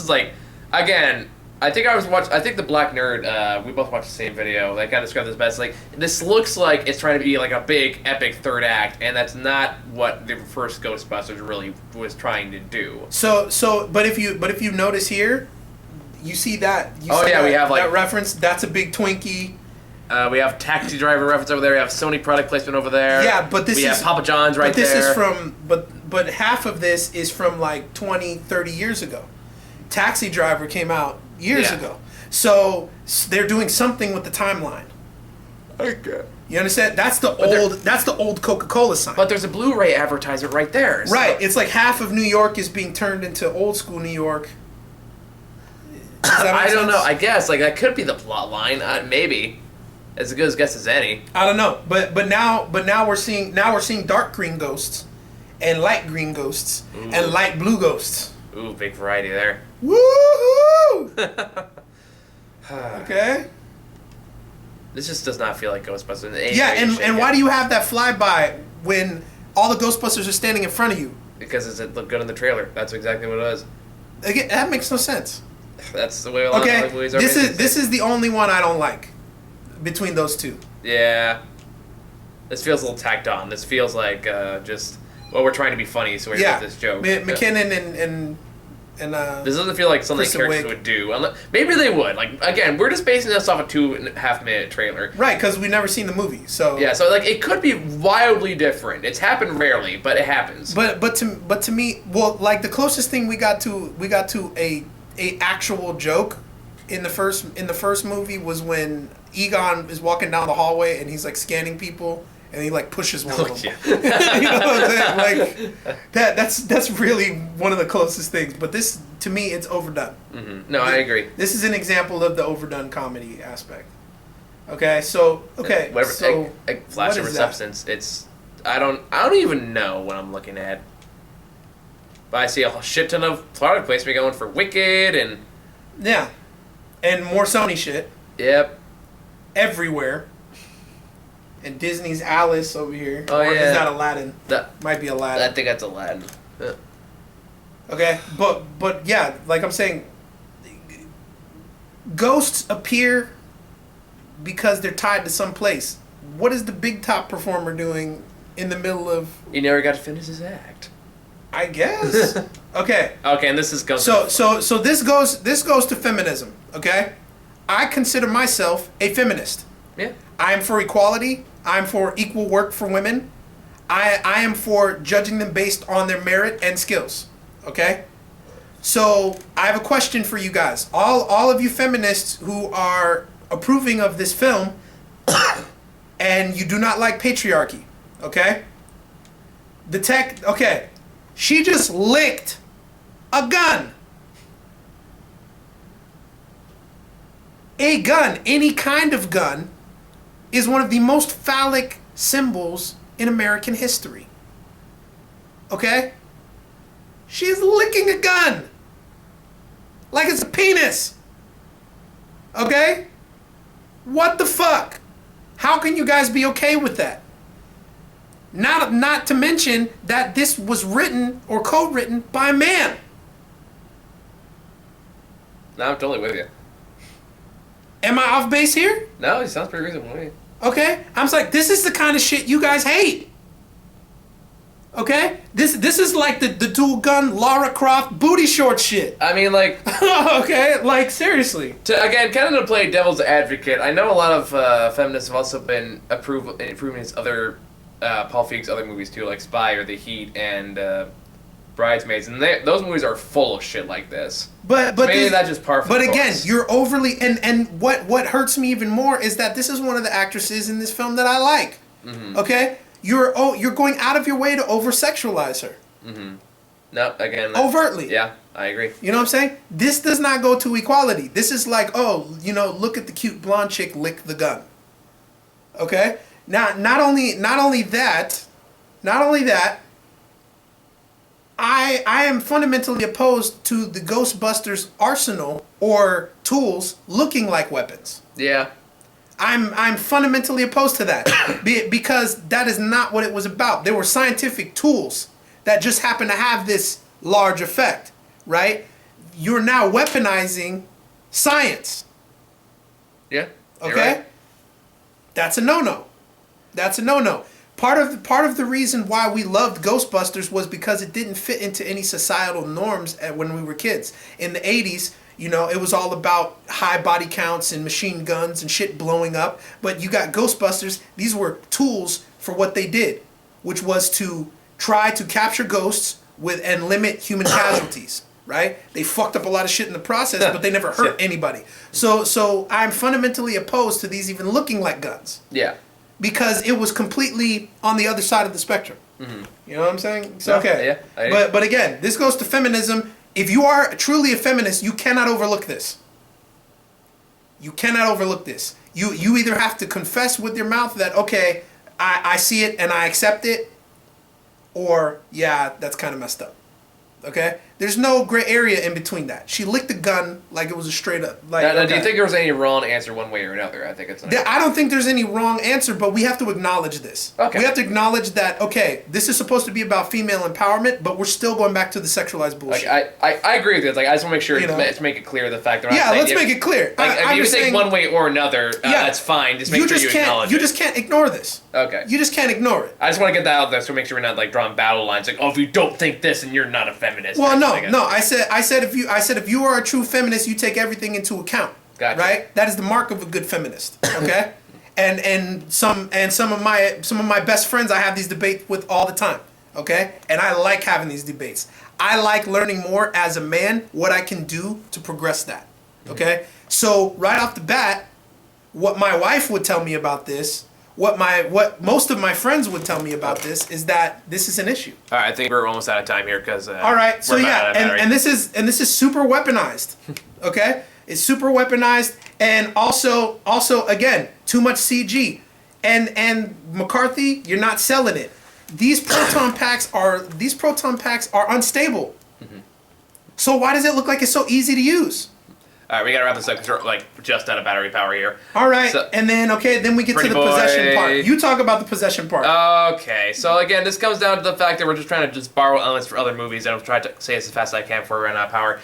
like again. I think the Black Nerd. We both watched the same video. They kind of described this best. Like, this looks like it's trying to be like a big epic third act, and that's not what the first Ghostbusters really was trying to do. But if you notice here, you see that. We have like that reference. That's a big Twinkie. We have Taxi Driver reference over there. We have Sony product placement over there. Yeah, but we have Papa John's right there. But this is from but half of this is from like 20, 30 years ago. Taxi Driver came out years ago. So they're doing something with the timeline. Okay. You understand? That's the old Coca-Cola sign. But there's a Blu-ray advertisement right there. So. Right. It's like half of New York is being turned into old school New York. I don't know. I guess like that could be the plot line. Maybe. As good a guess as any. I don't know, but now we're seeing dark green ghosts, and light green ghosts, and light blue ghosts. Ooh, big variety there. Woohoo! Okay. This just does not feel like Ghostbusters. In any Yeah, way, shape, and why do you have that flyby when all the Ghostbusters are standing in front of you? Because it looked good in the trailer. That's exactly what it was. Again, that makes no sense. That's the way a lot of movies are. This is the only one I don't like between those two. Yeah. This feels a little tacked on. This feels like just we're trying to be funny, so we're gonna make this joke. McKinnon and this doesn't feel like something Kristen characters Wiig would do. Maybe they would. Like again, we're just basing this off a 2.5-minute trailer. Right, because we've never seen the movie, so yeah. So like it could be wildly different. It's happened rarely, but it happens. But to me, well, like the closest thing we got to a actual joke in the first movie was when Egon is walking down the hallway and he's like scanning people and he like pushes one of them. You know what I'm saying? Like that's really one of the closest things. But this, to me, it's overdone. Mm-hmm. No, I agree. This is an example of the overdone comedy aspect. Okay, so whatever. so Flash what over is that? substance. It's I don't even know what I'm looking at. But I see a shit ton of product placement going for Wicked and Yeah, and more Sony shit. Yep. Everywhere. And Disney's Alice over here. Oh, or yeah. is that Aladdin? That Might be Aladdin. I think that's Aladdin. Okay, but yeah, like I'm saying, ghosts appear because they're tied to some place. What is the big top performer doing in the middle of? He never got to finish his act. I guess. Okay. Okay, and this is goes. So this goes to feminism. Okay, I consider myself a feminist. Yeah. I am for equality. I'm for equal work for women. I am for judging them based on their merit and skills. Okay? So I have a question for you guys. All of you feminists who are approving of this film and you do not like patriarchy. Okay? Okay. She just licked a gun. A gun, any kind of gun, is one of the most phallic symbols in American history. Okay? She's licking a gun. Like it's a penis. Okay? What the fuck? How can you guys be okay with that? Not to mention that this was written or co-written by a man. No, I'm totally with you. Am I off base here? No, he sounds pretty reasonable to me. Okay? I'm like, this is the kind of shit you guys hate. Okay? This is like the dual gun Lara Croft booty short shit. I mean, like... Okay? Like, seriously. Again, kind of to play devil's advocate, I know a lot of feminists have also been approving these other Paul Feig's other movies too, like Spy or The Heat and Bridesmaids, and those movies are full of shit like this. But maybe that's just par for the But again, course. you're overly and what hurts me even more is that this is one of the actresses in this film that I like. Mm-hmm. Okay, you're going out of your way to over sexualize her. Mm-hmm. No, again, overtly. Yeah, I agree. You know what I'm saying? This does not go to equality. This is like, oh, look at the cute blonde chick lick the gun. Okay? Now, not only that, I am fundamentally opposed to the Ghostbusters arsenal or tools looking like weapons. Yeah. I'm fundamentally opposed to that because that is not what it was about. They were scientific tools that just happen to have this large effect, right? You're now weaponizing science. Yeah. Okay? Right. That's a no-no. That's a no-no. Part of the reason why we loved Ghostbusters was because it didn't fit into any societal norms when we were kids. In the 80s, it was all about high body counts and machine guns and shit blowing up. But you got Ghostbusters. These were tools for what they did, which was to try to capture ghosts and limit human casualties. Right? They fucked up a lot of shit in the process, but they never hurt anybody. So I'm fundamentally opposed to these even looking like guns. Yeah. Because it was completely on the other side of the spectrum. Mm-hmm. You know what I'm saying? So, okay. Yeah, but again, this goes to feminism. If you are truly a feminist, you cannot overlook this. You cannot overlook this. You either have to confess with your mouth that, okay, I see it and I accept it, or, yeah, that's kind of messed up. Okay? There's no gray area in between that. She licked the gun like it was a straight up. Like, now, do you think there was any wrong answer one way or another? I think it's. I don't think there's any wrong answer, but we have to acknowledge this. Okay. We have to acknowledge that. Okay, this is supposed to be about female empowerment, but we're still going back to the sexualized bullshit. Like, I agree with this. Like, I just want to make sure to make it clear the fact that. Let's make it clear. Like, if you think one way or another, that's fine. Just make sure you acknowledge it. You just can't ignore this. Okay. You just can't ignore it. I just want to get that out there so make sure we're not like drawing battle lines. Like, oh, if you don't think this, and you're not a feminist. Well, no. I said if you are a true feminist, you take everything into account. Gotcha. Right? That is the mark of a good feminist. Okay? and some of my best friends I have these debates with all the time. Okay? And I like having these debates. I like learning more as a man what I can do to progress that. Okay? So right off the bat, what my wife would tell me about this, what most of my friends would tell me about this is that this is an issue. All right, I think we're almost out of time here because. All right, so yeah, and this is super weaponized. Okay, it's super weaponized, and also again too much CG, and McCarthy, you're not selling it. These proton packs are unstable. Mm-hmm. So why does it look like it's so easy to use? All right, we gotta wrap this up because we're like just out of battery power here. All right, so, and then then we get to the possession part. You talk about the possession part. Okay, so again, this comes down to the fact that we're just trying to just borrow elements for other movies, and I'll try to say this as fast as I can before we run out of power.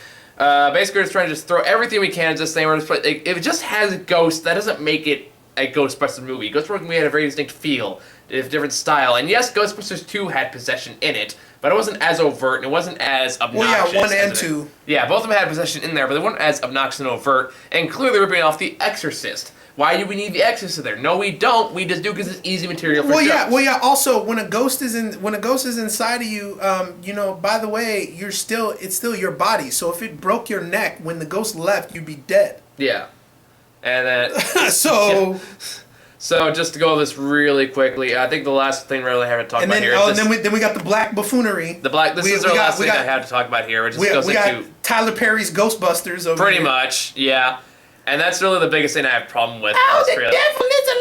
Basically, we're just trying to just throw everything we can at this thing. We're just if it just has ghosts, that doesn't make it a Ghostbusters movie. Ghostbusters movie had a very distinct feel, a different style, and yes, Ghostbusters 2 had possession in it. But it wasn't as overt, and it wasn't as obnoxious. Well, yeah, 1 and 2. Yeah, both of them had possession in there, but they weren't as obnoxious and overt, and clearly ripping off The Exorcist. Why do we need The Exorcist there? No, we don't. We just do because it's easy material for jokes. Well, yeah. Also, when a ghost is inside of you, by the way, it's still your body. So if it broke your neck when the ghost left, you'd be dead. Yeah, and then so. Yeah. So just to go over this really quickly, I think the last thing we really have to talk about here is then we got the black buffoonery. This is our last thing I have to talk about here, which just goes into Tyler Perry's Ghostbusters over pretty here. much, yeah. And that's really the biggest thing I have a problem with. Oh, the devil is a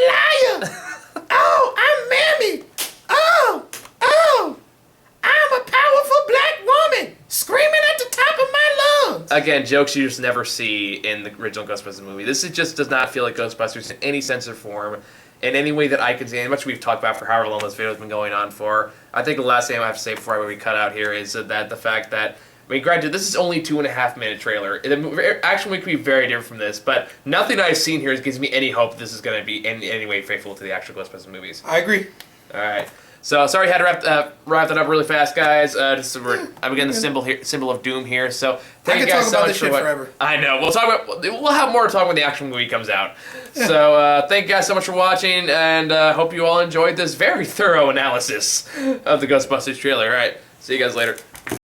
liar! Oh, I'm Mammy! Oh, I'm a powerful black woman screaming at the top of my lungs! Again, jokes you just never see in the original Ghostbusters movie. This just does not feel like Ghostbusters in any sense or form, in any way that I can see, and much we've talked about for however long this video has been going on for. I think the last thing I have to say before we cut out here is that the fact that, I mean, granted, this is only 2.5 minute trailer. The action could be very different from this, but nothing I've seen here gives me any hope this is going to be in any way faithful to the actual Ghostbusters movies. I agree. All right. So sorry, I had to wrap that up really fast, guys. I'm getting the symbol of doom here. So thank you guys so much for forever. I know. We'll have more to talk when the actual movie comes out. So thank you guys so much for watching, and hope you all enjoyed this very thorough analysis of the Ghostbusters trailer. All right, see you guys later.